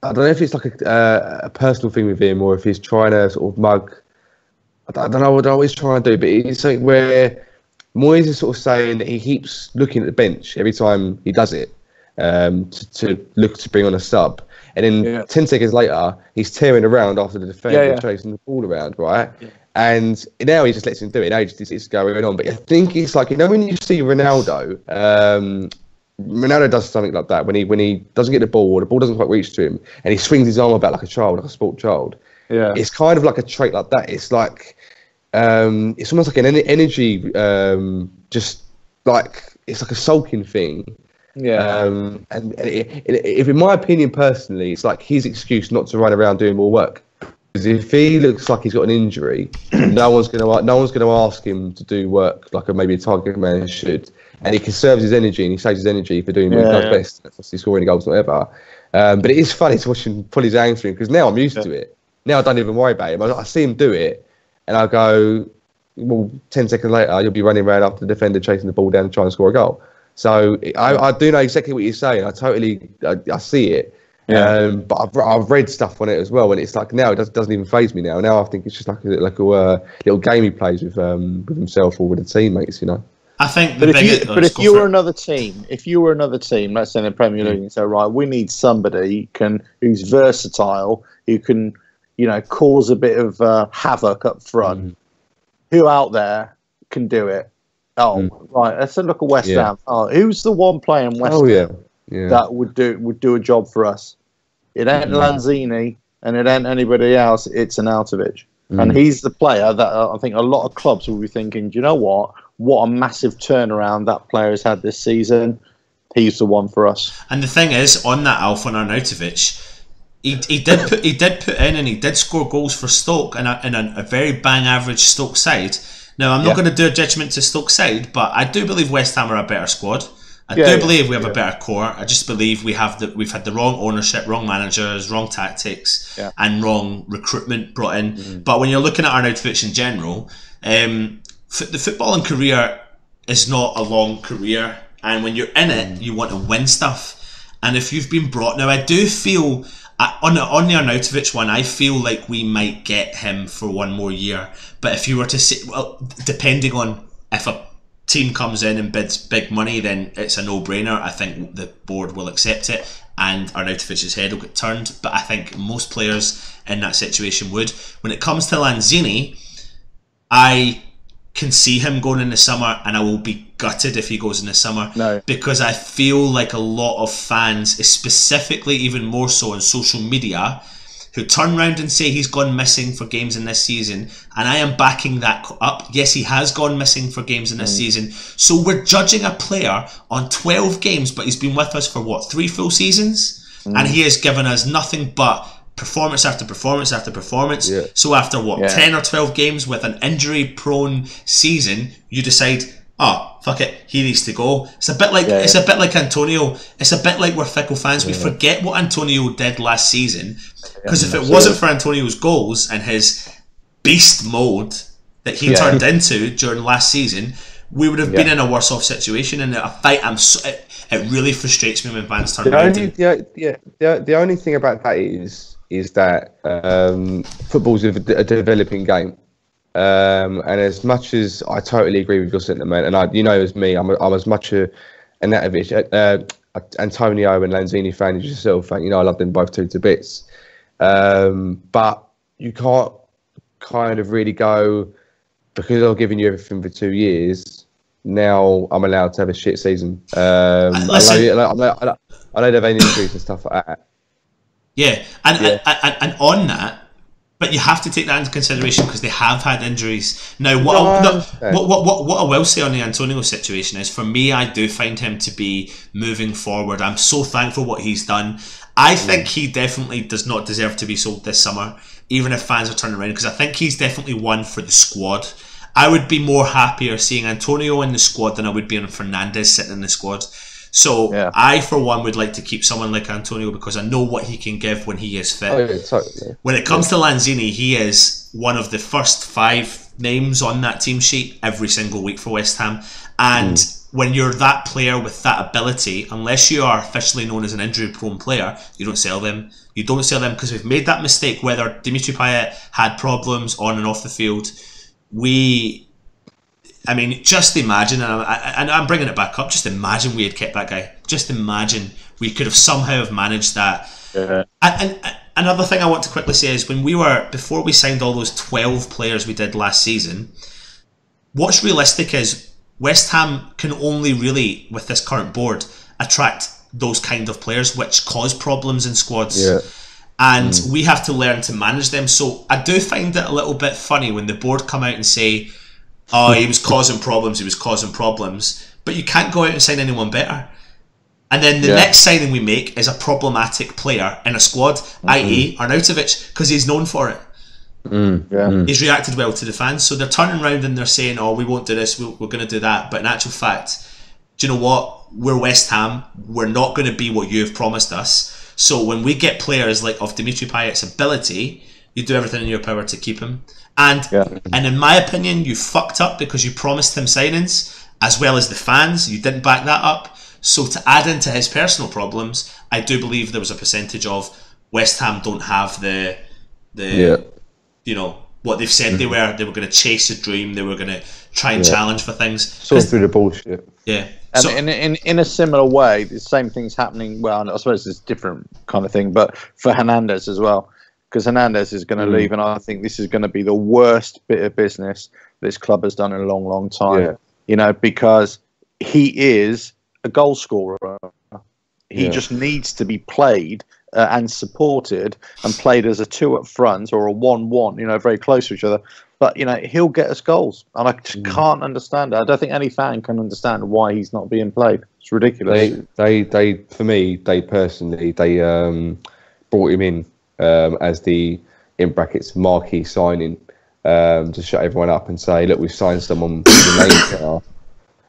know if it's like a personal thing with him or if he's trying to sort of mug. I don't know what he's trying to do, but it's something where Moyes is sort of saying that he keeps looking at the bench every time he does it to look to bring on a sub. And then 10 seconds later, he's tearing around after the defender chasing the ball around, right? Yeah. And now he just lets him do it. Now it's going on. But I think it's like, when you see Ronaldo, Ronaldo does something like that when he doesn't get the ball doesn't quite reach to him, and he swings his arm about like a child, like a sport child. Yeah, it's kind of like a trait like that. It's like it's almost like an energy, just like it's like a sulking thing. Yeah, and if in my opinion personally, it's like his excuse not to run around doing more work. Because if he looks like he's got an injury, no one's going to ask him to do work like maybe a target man should, and he conserves his energy and he saves his energy for doing what he does best. That's obviously scoring goals, whatever. But it is funny to watch him pull his hamstring because now I'm used to it. Now I don't even worry about him. I see him do it, and I go, well, 10 seconds later you'll be running around after the defender chasing the ball down and trying to score a goal. So I do know exactly what you're saying. I see it. Yeah. But I've read stuff on it as well, and it's like now it doesn't even faze me now. Now I think it's just like a little game he plays with himself or with the teammates, I think. But if you were another team, let's say in the Premier League, and say, right, we need somebody who's versatile, who can, cause a bit of havoc up front. Who out there can do it? Oh, right. Let's look at West Ham. Oh, who's the one player in West Ham that would do a job for us? It ain't Lanzini, and it ain't anybody else. It's Arnautovic. And he's the player that I think a lot of clubs will be thinking, do you know what? What a massive turnaround that player has had this season. He's the one for us. And the thing is, on that Alpha Arnautovic, he did put in and he did score goals for Stoke in a very bang average Stoke side. Now, I'm not going to do a judgment to Stoke side, but I do believe West Ham are a better squad. I do believe we have a better core. I just believe we've had the wrong ownership, wrong managers, wrong tactics, and wrong recruitment brought in. But when you're looking at Arnautovic in general, the footballing career is not a long career, and when you're in it, you want to win stuff. And if you've been brought, now I do feel on the Arnautovic one, I feel like we might get him for one more year. But if you were to say, well, depending on if a team comes in and bids big money, then it's a no-brainer. I think the board will accept it and Arnautovic's head will get turned, but I think most players in that situation would. When it comes to Lanzini, I can see him going in the summer, and I will be gutted if he goes in the summer, because I feel like a lot of fans, specifically even more so on social media, who turn around and say he's gone missing for games in this season, and I am backing that up. Yes, he has gone missing for games in this season. So we're judging a player on 12 games, but he's been with us for what, 3 full seasons? And he has given us nothing but performance after performance after performance. So after what, 10 or 12 games with an injury-prone season, you decide, oh, fuck it, he needs to go. It's a bit like it's a bit like Antonio. It's a bit like we're fickle fans. We forget what Antonio did last season, because if it wasn't for Antonio's goals and his beast mode that he turned into during last season, we would have been in a worse off situation. And a fight, it really frustrates me when fans turn around. The only thing about that is that football's a developing game. And as much as I totally agree with your sentiment, and as me, I'm as much a Arnautovic, Antonio and Lanzini fan as yourself. I love them both to bits. But you can't kind of really go, because I've given you everything for 2 years, now I'm allowed to have a shit season. I know they've had injuries and stuff like that. And on that, but you have to take that into consideration because they have had injuries. Now, what I will say on the Antonio situation is, for me, I do find him to be moving forward. I'm so thankful what he's done. I think he definitely does not deserve to be sold this summer, even if fans are turning around, because I think he's definitely one for the squad. I would be more happier seeing Antonio in the squad than I would be on Hernandez sitting in the squad. So I, for one, would like to keep someone like Antonio because I know what he can give when he is fit. When it comes to Lanzini, he is one of the first 5 names on that team sheet every single week for West Ham. And when you're that player with that ability, unless you are officially known as an injury-prone player, you don't sell them. You don't sell them because we've made that mistake, whether Dimitri Payet had problems on and off the field. Just imagine, and I'm bringing it back up, just imagine we had kept that guy. Just imagine we could have somehow have managed that. And another thing I want to quickly say is, before we signed all those 12 players we did last season, what's realistic is West Ham can only really, with this current board, attract those kind of players which cause problems in squads. And we have to learn to manage them. So I do find it a little bit funny when the board come out and say, oh, he was causing problems, but you can't go out and sign anyone better. And then the next signing we make is a problematic player in a squad, i.e. Arnautovic, because he's known for it. He's reacted well to the fans, so they're turning around and they're saying, oh, we won't do this, we're going to do that. But in actual fact, do you know what? We're West Ham, we're not going to be what you've promised us. So when we get players like of Dimitri Payet's ability, you do everything in your power to keep him. And in my opinion, you fucked up because you promised him signings, as well as the fans. You didn't back that up. So to add into his personal problems, I do believe there was a percentage of West Ham don't have the what they've said they were. They were going to chase a dream. They were going to try and challenge for things. Sort through the bullshit. Yeah. And so, in a similar way, the same thing's happening. Well, I suppose it's a different kind of thing, but for Hernandez as well. Because Hernandez is going to leave, and I think this is going to be the worst bit of business this club has done in a long, long time. Because he is a goal scorer. He just needs to be played and supported and played as a 2 up front or a 1-1, very close to each other. But, he'll get us goals. And I just can't understand it. I don't think any fan can understand why he's not being played. It's ridiculous. They for me, they personally, brought him in as the, in brackets, marquee signing to shut everyone up and say, look, we've signed someone with the name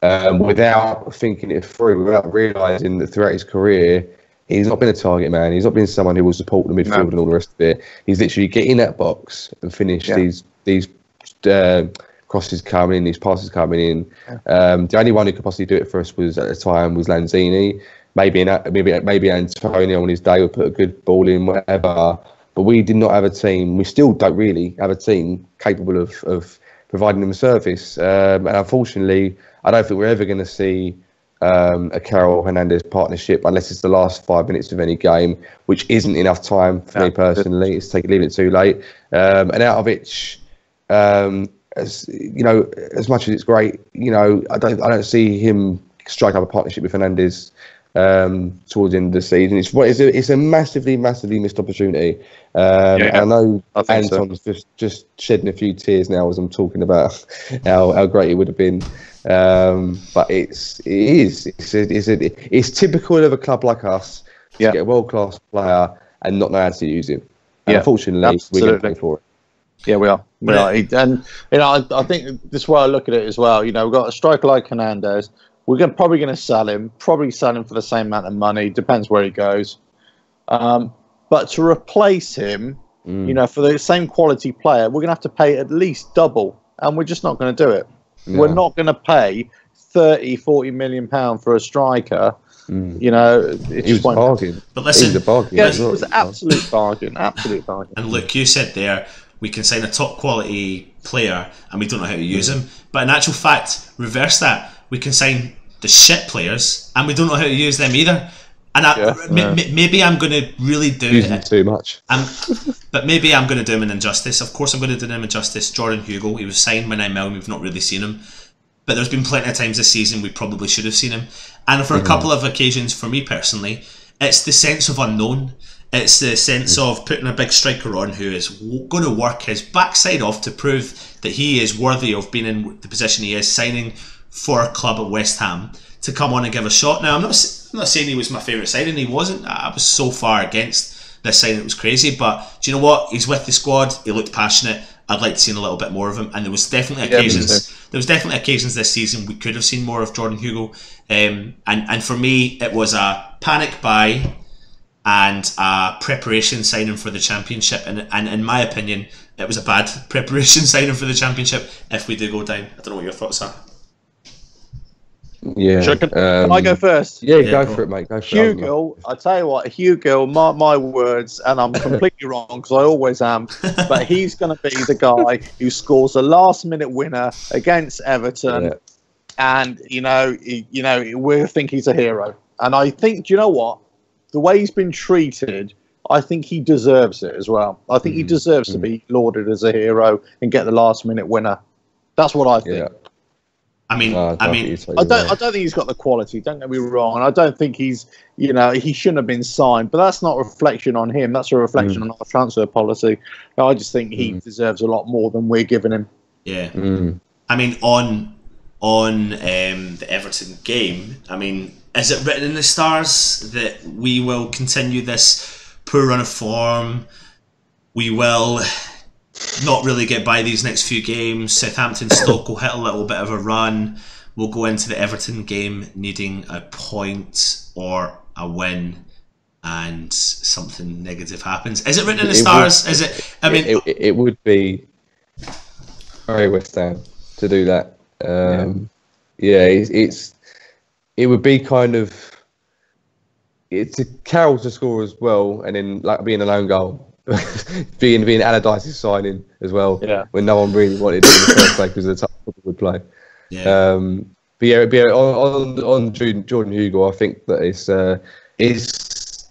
card, without thinking it through, without realising that throughout his career, he's not been a target man. He's not been someone who will support the midfield and all the rest of it. He's literally get in that box and finish these crosses coming in, these passes coming in. The only one who could possibly do it for us was at the time was Lanzini. Maybe Antonio on his day would put a good ball in, whatever. But we did not have a team. We still don't really have a team capable of providing them service. And unfortunately, I don't think we're ever going to see a Carroll Hernandez partnership unless it's the last 5 minutes of any game, which isn't enough time for me personally. It's leaving it too late. And Arnautovic, as much as it's great, I don't see him strike up a partnership with Hernandez towards the end of the season. It's a massively missed opportunity. And I know Anton's just shedding a few tears now as I'm talking about how great it would have been. But it's typical of a club like us to get a world-class player and not know how to use him. And unfortunately, we're going to pay for it. Yeah, we are. And I think this is why I look at it as well. We've got a striker like Hernandez. We're probably going to sell him. Probably sell him for the same amount of money. Depends where he goes. But to replace him, for the same quality player, we're going to have to pay at least double, and we're just not going to do it. No. We're not going to pay 30-40 million pound for a striker. It just won't. Bargain. But listen, it was a bargain. Yes, it was an absolute bargain. Absolute bargain. And look, you said there, we can sign a top quality player and we don't know how to use him. But in actual fact, reverse that. We can sign the shit players and we don't know how to use them either. And maybe I'm going to really do using too much. But maybe I'm going to do him an injustice. Of course I'm going to do him an injustice. Jordan Hugill, he was signed by 9 million. We've not really seen him. But there's been plenty of times this season we probably should have seen him. And for a couple of occasions, for me personally, it's the sense of unknown. It's the sense of putting a big striker on who is going to work his backside off to prove that he is worthy of being in the position he is, signing for a club at West Ham to come on and give a shot. Now, I'm not saying he was my favourite signing. He wasn't. I was so far against this signing, it was crazy. But do you know what? He's with the squad. He looked passionate. I'd like to see a little bit more of him. And there was definitely occasions. There was definitely occasions this season we could have seen more of Jordan Hugill. And for me, it was a panic buy and a preparation signing for the championship. And in my opinion, it was a bad preparation signing for the championship if we do go down. I don't know what your thoughts are. Yeah. Can I go first? Yeah, go for it, mate. Go for Hugill, I tell you what, Hugill, mark my words, and I'm completely wrong because I always am, but he's going to be the guy who scores a last-minute winner against Everton, and we think he's a hero. And I think, do you know what? The way he's been treated, I think he deserves it as well. I think he deserves to be lauded as a hero and get the last-minute winner. That's what I think. Yeah. I don't think he's got the quality. Don't get me wrong, and I don't think he's, he shouldn't have been signed. But that's not a reflection on him. That's a reflection on our transfer policy. I just think he deserves a lot more than we're giving him. Yeah, I mean, on the Everton game, I mean, is it written in the stars that we will continue this poor run of form? We will not really get by these next few games. Southampton, Stoke will hit a little bit of a run. We'll go into the Everton game needing a point or a win, and something negative happens. Is it written in the stars? Is it? I mean, it would be very West Ham to do that. It would be kind of, it's a Carroll to score as well, and then like being an own goal. being Allardyce's signing as well, when no one really wanted it in the first place because of the type of football would play. On Jordan Hugill, I think that it's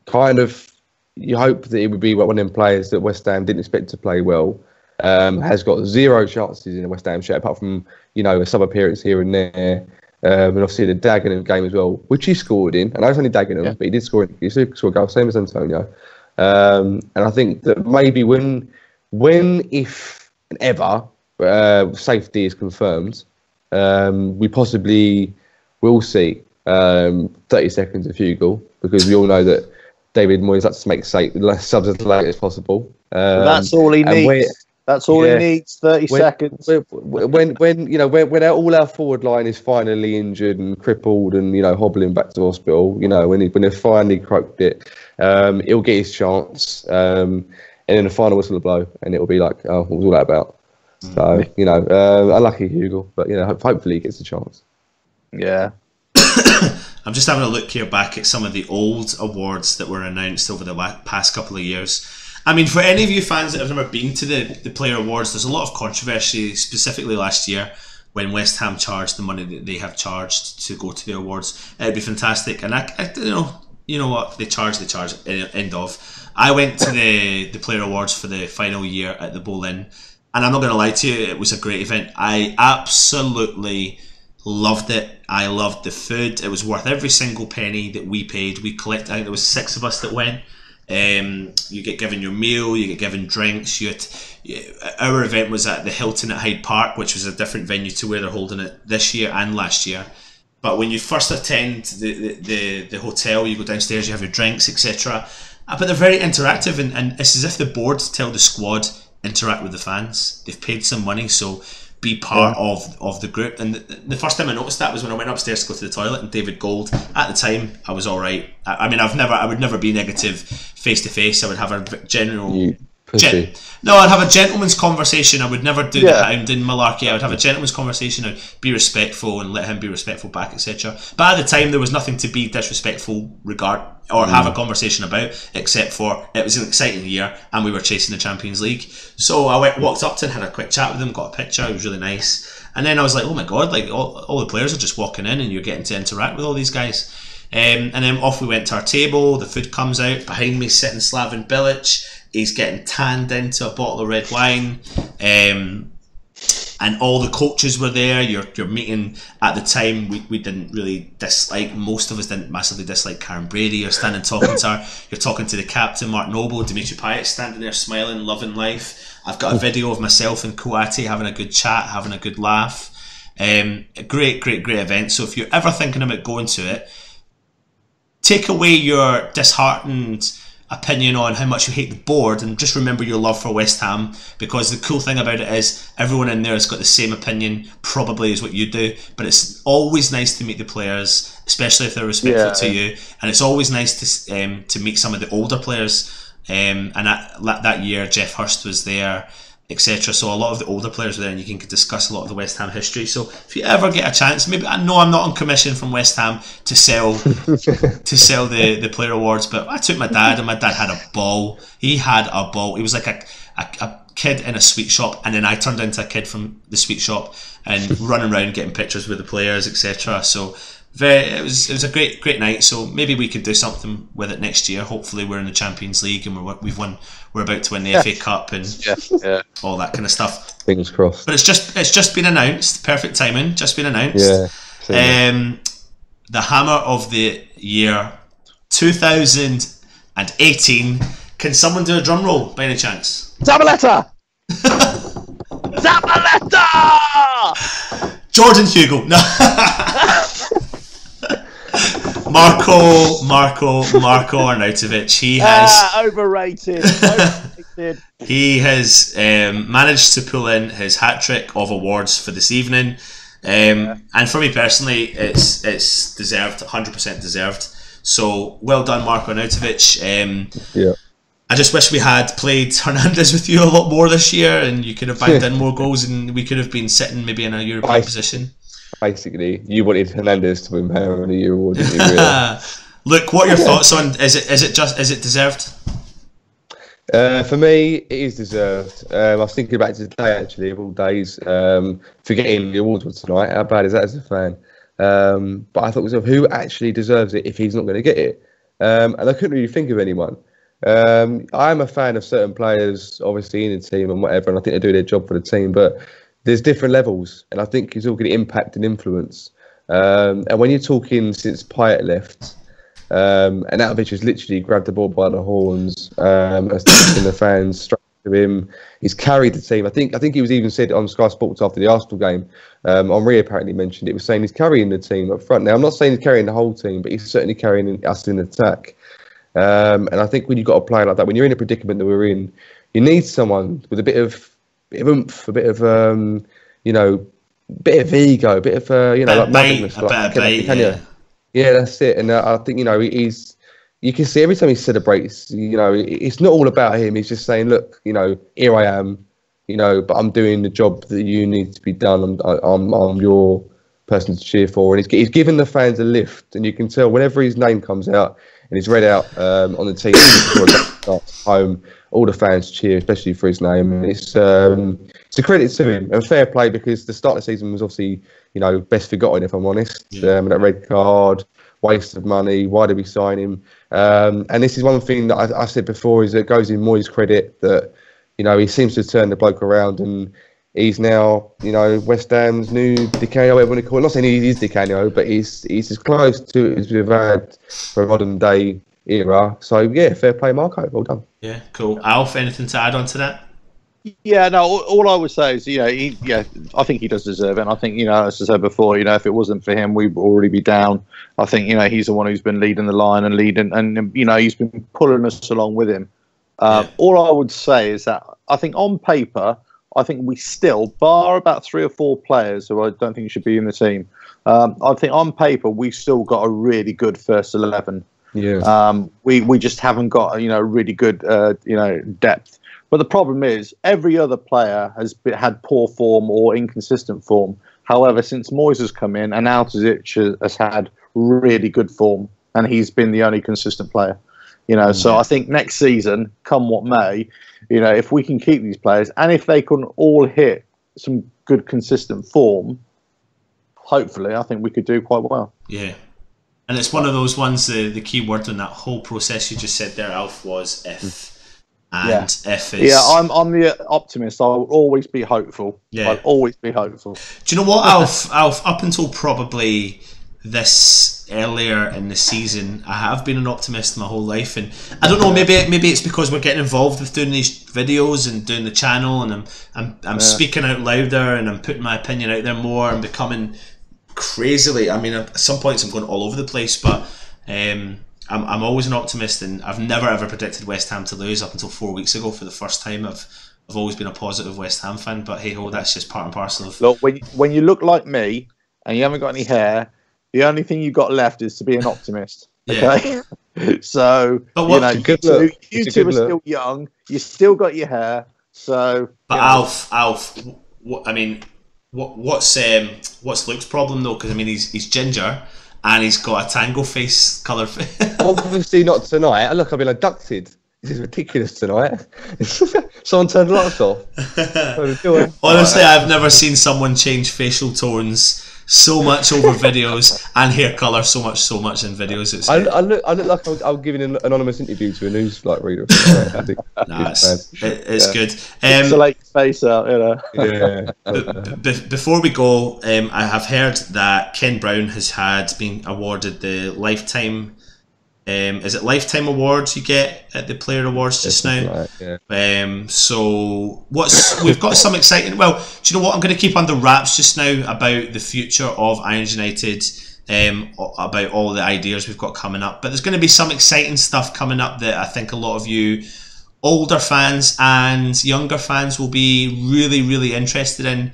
kind of, you hope that it would be one of them players that West Ham didn't expect to play well. Has got 0 chances in a West Ham shirt apart from a sub appearance here and there. And obviously the Dagenham game as well, which he scored in. And I was only Dagenham, but he did score. He scored a goal, same as Antonio. And I think that maybe when, if, and ever safety is confirmed, we possibly will see 30 seconds of Hugill, because we all know that David Moyes likes to make subs as late as possible. That's all he needs. That's all he needs. 30 seconds. When all our forward line is finally injured and crippled and hobbling back to hospital, when they've finally croaked it, he'll get his chance, and then the final whistle will blow, and it'll be like, oh, what was all that about? So unlucky Hugill, but hopefully he gets a chance. Yeah. I'm just having a look here back at some of the old awards that were announced over the past couple of years. I mean, for any of you fans that have never been to the player awards, there's a lot of controversy, specifically last year when West Ham charged the money that they have charged to go to the awards. It'd be fantastic, and I you know what, they charge. End of. I went to the player awards for the final year at the Boleyn, and I'm not going to lie to you, it was a great event. I absolutely loved it. I loved the food. It was worth every single penny that we paid. We collected, I think there was 6 of us that went. You get given your meal, you get given drinks. Our event was at the Hilton at Hyde Park, which was a different venue to where they're holding it this year and last year. But when you first attend the hotel, you go downstairs, you have your drinks, etc. But they're very interactive, and it's as if the board tell the squad, interact with the fans. They've paid some money, so be part of the group. And the first time I noticed that was when I went upstairs to go to the toilet, and David Gold, at the time I was alright. I mean, I would never be negative face to face. I would have a general I'd have a gentleman's conversation. I would never do the hounding malarkey. I would have a gentleman's conversation. I'd be respectful and let him be respectful back, etc. But at the time, there was nothing to be disrespectful or have a conversation about, except for it was an exciting year and we were chasing the Champions League. So I walked up to him, had a quick chat with him, got a picture. It was really nice. And then I was like, oh my god, like all the players are just walking in and you're getting to interact with all these guys. And then off we went to our table. The food comes out. Behind me sitting Slaven Bilic. He's getting tanned into a bottle of red wine. And all the coaches were there. You're meeting, at the time, we didn't really dislike, most of us didn't massively dislike Karen Brady. You're standing talking to her. You're talking to the captain, Mark Noble, Dimitri Payet, standing there smiling, loving life. I've got a video of myself and Kouati having a good chat, having a good laugh. A great event. So if you're ever thinking about going to it, take away your disheartened opinion on how much you hate the board and just remember your love for West Ham, because the cool thing about it is everyone in there has got the same opinion probably as what you do, but it's always nice to meet the players, especially if they're respectful to you, and it's always nice to meet some of the older players, and that year Jeff Hurst was there, etc. So a lot of the older players were there, and you can discuss a lot of the West Ham history. So if you ever get a chance, maybe, I know I'm not on commission from West Ham to sell the player awards, but I took my dad, and my dad had a ball. He had a ball. He was like a kid in a sweet shop, and then I turned into a kid from the sweet shop and running around getting pictures with the players, etc. So it was a great night. So maybe we could do something with it next year. Hopefully we're in the Champions League and we're about to win the FA Cup and all that kind of stuff. Fingers crossed. But it's just been announced. Perfect timing. Just been announced. The Hammer of the Year 2018. Can someone do a drum roll by any chance? Zabaleta! Zabaleta! Jordan Hugill. No. Marko Arnautovic. He has overrated. He has managed to pull in his hat trick of awards for this evening, and for me personally, it's deserved, 100% deserved. So well done, Marko Arnautovic. I just wish we had played Hernandez with you a lot more this year, and you could have banked in more goals, and we could have been sitting maybe in a European position. Basically, you wanted Hernandez to win Player of the Year award, didn't you? Really? Look, what are your thoughts on? Is it deserved? For me, it is deserved. I was thinking about it today, actually, of all days, forgetting the awards was tonight. How bad is that as a fan? But I thought to myself, who actually deserves it if he's not going to get it? And I couldn't really think of anyone. I'm a fan of certain players, obviously, in the team and whatever, and I think they do their job for the team, but there's different levels, and I think he's all going to impact and influence. And when you're talking since Payet left, Arnautovic has literally grabbed the ball by the horns, has taken the fans straight to him. He's carried the team. I think he was even said on Sky Sports after the Arsenal game. Henri apparently mentioned it. Was saying he's carrying the team up front. Now I'm not saying he's carrying the whole team, but he's certainly carrying us in attack. And I think when you've got a player like that, when you're in a predicament that we're in, you need someone with a bit of oomph, a bit of bit of ego, a bit of like madness. Yeah, that's it. And I think you can see every time he celebrates, it's not all about him. He's just saying, look, here I am, but I'm doing the job that you need to be done. I'm your person to cheer for, and he's given the fans a lift, and you can tell whenever his name comes out and he's read out on the team before it starts home, all the fans cheer, especially for his name. And it's a credit to him and fair play, because the start of the season was obviously best forgotten, if I'm honest. Yeah. That red card, waste of money. Why did we sign him? And this is one thing that I said before, is that it goes in Moyes' credit that he seems to turn the bloke around, and he's now West Ham's new Di Canio, whatever you want to call it. Not saying he is Di Canio, but he's as close to it as we've had for a modern day era. So yeah, fair play, Marko. Well done. Yeah, cool. Alf, anything to add on to that? Yeah, no. All I would say is, I think he does deserve it. And I think, as I said before, if it wasn't for him, we'd already be down. I think, he's the one who's been leading the line and he's been pulling us along with him. All I would say is that I think on paper, I think we still, bar about 3 or 4 players who I don't think should be in the team. I think on paper we've still got a really good first 11. Yeah. We just haven't got really good depth. But the problem is every other player had poor form or inconsistent form. However, since Moyes has come in, Arnautovic has had really good form, and he's been the only consistent player. So I think next season, come what may, if we can keep these players, and if they can all hit some good consistent form, hopefully, I think we could do quite well. Yeah. And it's one of those ones, the key word in that whole process you just said there, Alf, was if. And if is... Yeah, I'm the optimist. I will always be hopeful. Yeah. I'll always be hopeful. Do you know what, Alf? Up until probably this earlier in the season, I have been an optimist my whole life, and I don't know. Maybe it's because we're getting involved with doing these videos and doing the channel, and I'm speaking out louder, and I'm putting my opinion out there more, and becoming crazily. I mean, at some points I'm going all over the place, but I'm always an optimist, and I've never ever predicted West Ham to lose up until 4 weeks ago for the first time. I've always been a positive West Ham fan, but hey ho, that's just part and parcel of. Look, when you look like me and you haven't got any hair, the only thing you've got left is to be an optimist. Okay, so but you two are still young. You still got your hair, so. But Alf, what's Luke's problem though? Because I mean, he's ginger. And he's got a tango face colour. Obviously not tonight. Look, I've been abducted. This is ridiculous tonight. Someone turned the lights off. Honestly, I've never seen someone change facial tones so much over videos and hair colour so much in videos. I look like I'm giving an anonymous interview to a news reader. I think it's good. Pixelate face out, Yeah. Before we go, I have heard that Ken Brown has been awarded the lifetime. Is it lifetime awards you get at the player awards just now? Right, yeah. So we've got some exciting. Well, do you know what? I'm going to keep under wraps just now about the future of Irons United, about all the ideas we've got coming up. But there's going to be some exciting stuff coming up that I think a lot of you older fans and younger fans will be really, really interested in.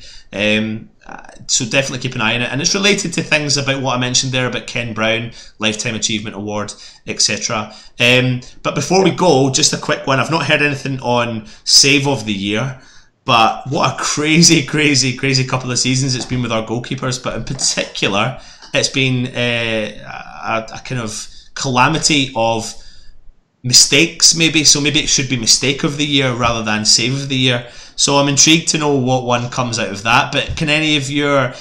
So definitely keep an eye on it, and it's related to things about what I mentioned there about Ken Brown, Lifetime Achievement Award, etc. But before we go, just a quick one. I've not heard anything on Save of the Year, but what a crazy couple of seasons it's been with our goalkeepers. But in particular, it's been a kind of calamity of mistakes, maybe. So maybe it should be Mistake of the Year rather than Save of the Year. So I'm intrigued to know what one comes out of that. But can any of your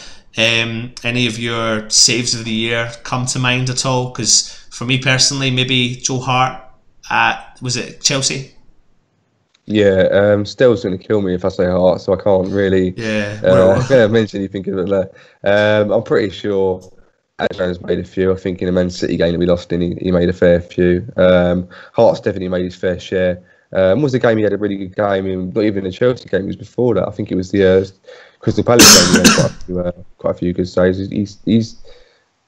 saves of the year come to mind at all? Because for me personally, maybe Joe Hart at, was it Chelsea? Yeah, Stell's going to kill me if I say Hart, so I can't really mention anything of it there. I'm pretty sure Adrian's made a few. I think in the Man City game that we lost in, he made a fair few. Hart's definitely made his fair share. What was the game he had a really good game in? Not even the Chelsea game, it was before that. I think it was the Crystal Palace game. He had quite a few good saves.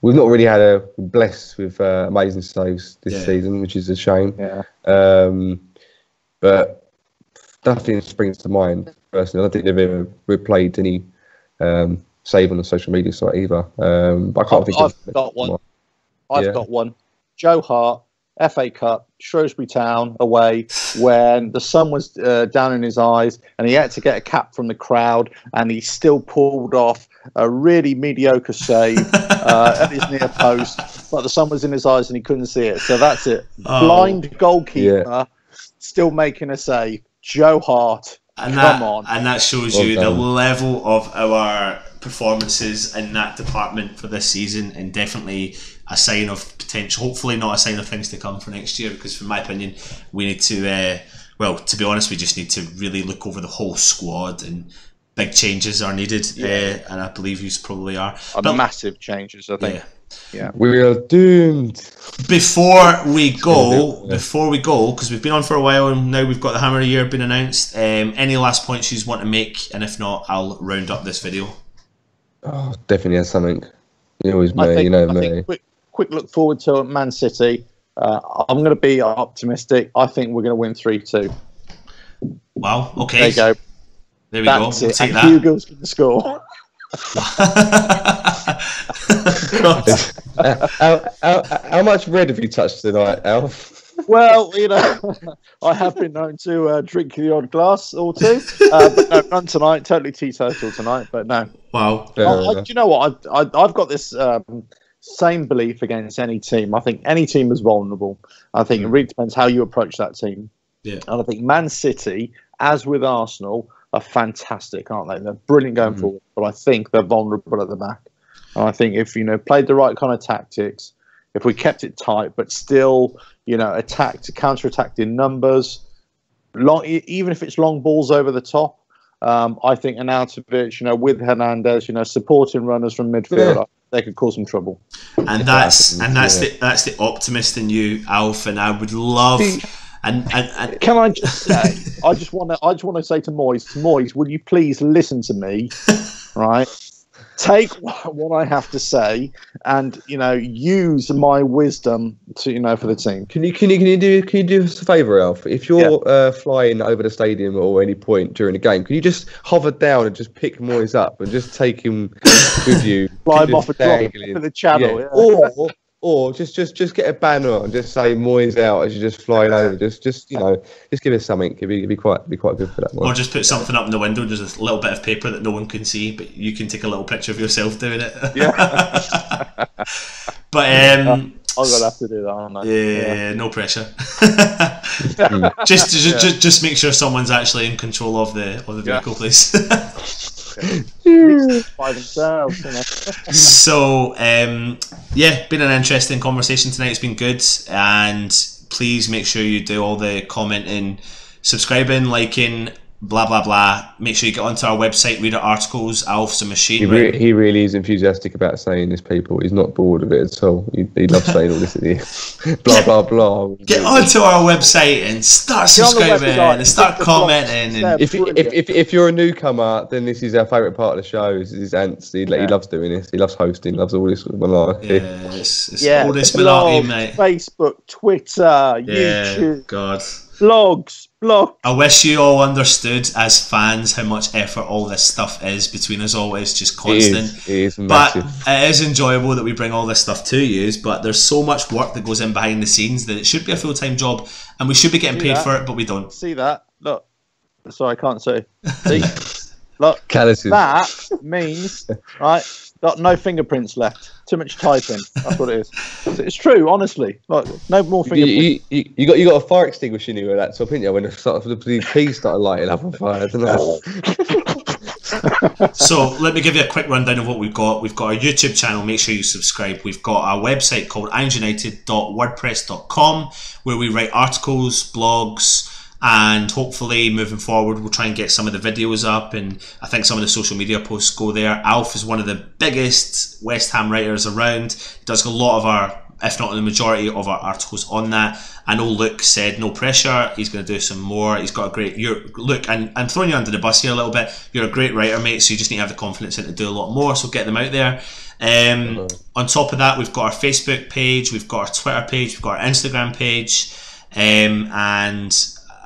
We've not really had a bless with amazing saves this season, which is a shame. Yeah. But nothing springs to mind personally. I don't think they've ever replayed any save on the social media site either. But I can't think. I've got one. I've got one. Joe Hart, FA Cup, Shrewsbury Town away, when the sun was down in his eyes and he had to get a cap from the crowd, and he still pulled off a really mediocre save at his near post, but the sun was in his eyes and he couldn't see it. So that's it. Blind goalkeeper still making a save. Joe Hart. Come on. And that shows you the level of our performances in that department for this season, and definitely a sign of potential, hopefully not a sign of things to come for next year, because from my opinion we need to to be honest, we just need to really look over the whole squad, and big changes are needed, and I believe you probably are. Massive changes, I think. Yeah. We are doomed. Before we go, because we've been on for a while and now we've got the Hammer of the Year being announced, any last points you want to make? And if not, I'll round up this video. Oh, definitely has something. You always may, me. Quick look forward to Man City. I'm going to be optimistic. I think we're going to win 3-2. Wow, okay. There you go. There we go. We'll take that. Hugill's going to score. How much red have you touched tonight, Alf? Well, I have been known to drink the odd glass or two, but no, none tonight. Totally teetotal tonight, but no. Wow. Do you know what? I've got this same belief against any team. I think any team is vulnerable. I think it really depends how you approach that team. Yeah. And I think Man City, as with Arsenal, are fantastic, aren't they? They're brilliant going forward, but I think they're vulnerable at the back. And I think if played the right kind of tactics, if we kept it tight, but still counter-attacked in numbers, even if it's long balls over the top, I think Arnautovic, with Hernandez, supporting runners from midfield, they could cause some trouble. And that's the optimist in you, Alf. And I would love. And can I just say, I just want to say to Moyes, will you please listen to me, right? Take what I have to say, and use my wisdom to for the team. Can you do us a favour, Alf? If you're flying over the stadium or any point during the game, can you just hover down and just pick Moyes up and just take him with you? Fly him off a drop for the channel, Or just get a banner and just say Moyes out as you're just flying over. Just give us something. It'd be quite good for that one. Or just put something up in the window, just a little bit of paper that no one can see, but you can take a little picture of yourself doing it. Yeah. But I'm gonna have to do that, aren't I? Yeah, no pressure. just make sure someone's actually in control of the vehicle, please. By themselves, So been an interesting conversation tonight. It's been good, and please make sure you do all the commenting, subscribing, liking, blah blah blah. Make sure you get onto our website, read our articles. Alf's a machine. He really is enthusiastic about saying this, people. He's not bored of it at all. He loves saying all this at the blah blah blah. Get onto our website and start subscribing and start commenting. And if you're a newcomer, then this is our favourite part of the show. Is Ants. He loves doing this. He loves hosting. Loves all this malarkey. It's all this malarkey, mate. Facebook, Twitter, YouTube. God. Blogs. I wish you all understood as fans how much effort all this stuff is between us all. It's just constant. It is massive. But it is enjoyable that we bring all this stuff to you. But there's so much work that goes in behind the scenes that it should be a full-time job, and we should be getting paid for it, but we don't. See that? Look. Sorry, I can't see. See? Look. Calluses. That means, right, got no fingerprints left. Too much typing. That's what it is. It's true, honestly. Like, no more fingerprints. You got a fire extinguisher in your laptop, haven't you? When the keys started lighting up on fire, didn't it? So let me give you a quick rundown of what we've got. We've got our YouTube channel. Make sure you subscribe. We've got our website called ironsunited.wordpress.com, where we write articles, blogs, and hopefully moving forward we'll try and get some of the videos up, and I think some of the social media posts go there. Alf is one of the biggest West Ham writers around. He does a lot of our, if not the majority of our articles on that. I know Luke said no pressure, he's going to do some more. He's got a great, Luke, and I'm throwing you under the bus here a little bit, you're a great writer, mate, so you just need to have the confidence in to do a lot more, so get them out there. On top of that, we've got our Facebook page, we've got our Twitter page, we've got our Instagram page, and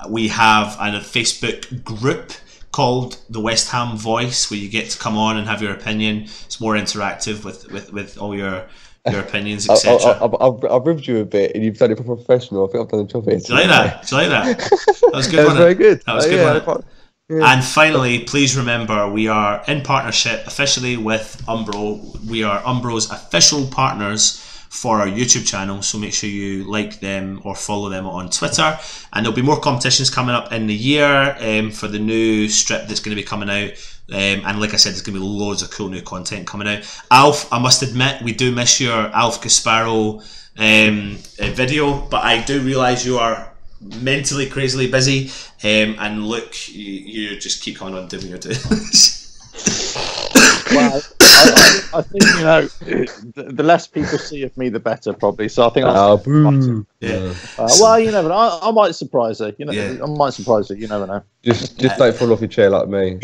we have a Facebook group called the West Ham Voice, where you get to come on and have your opinion. It's more interactive with all your opinions, etc. I've ribbed you a bit, and you've done it for professional. I think I've done the job here. Do you like that? Do you like that? That was good. That was very good. That was good. Yeah. And finally, please remember, we are in partnership officially with Umbro. We are Umbro's official partners for our YouTube channel, so make sure you like them or follow them on Twitter. And there'll be more competitions coming up in the year for the new strip that's going to be coming out. And like I said, there's going to be loads of cool new content coming out. Alf, I must admit, we do miss your Alf Gasparo video, but I do realise you are mentally crazily busy, and look, you just keep coming on doing what you're doing. Well, I think, you know, the less people see of me, the better, probably. So I think well, you never know. I might surprise her. You know, I might surprise her. You never know. Just don't fall off your chair like me.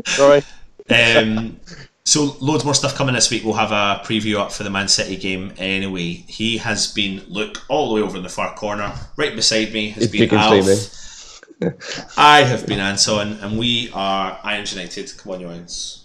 Sorry. So loads more stuff coming this week. We'll have a preview up for the Man City game anyway. He has been Luke all the way over in the far corner. Right beside me has been Alf. I have been Anton, and we are Irons United. Come on, you Irons.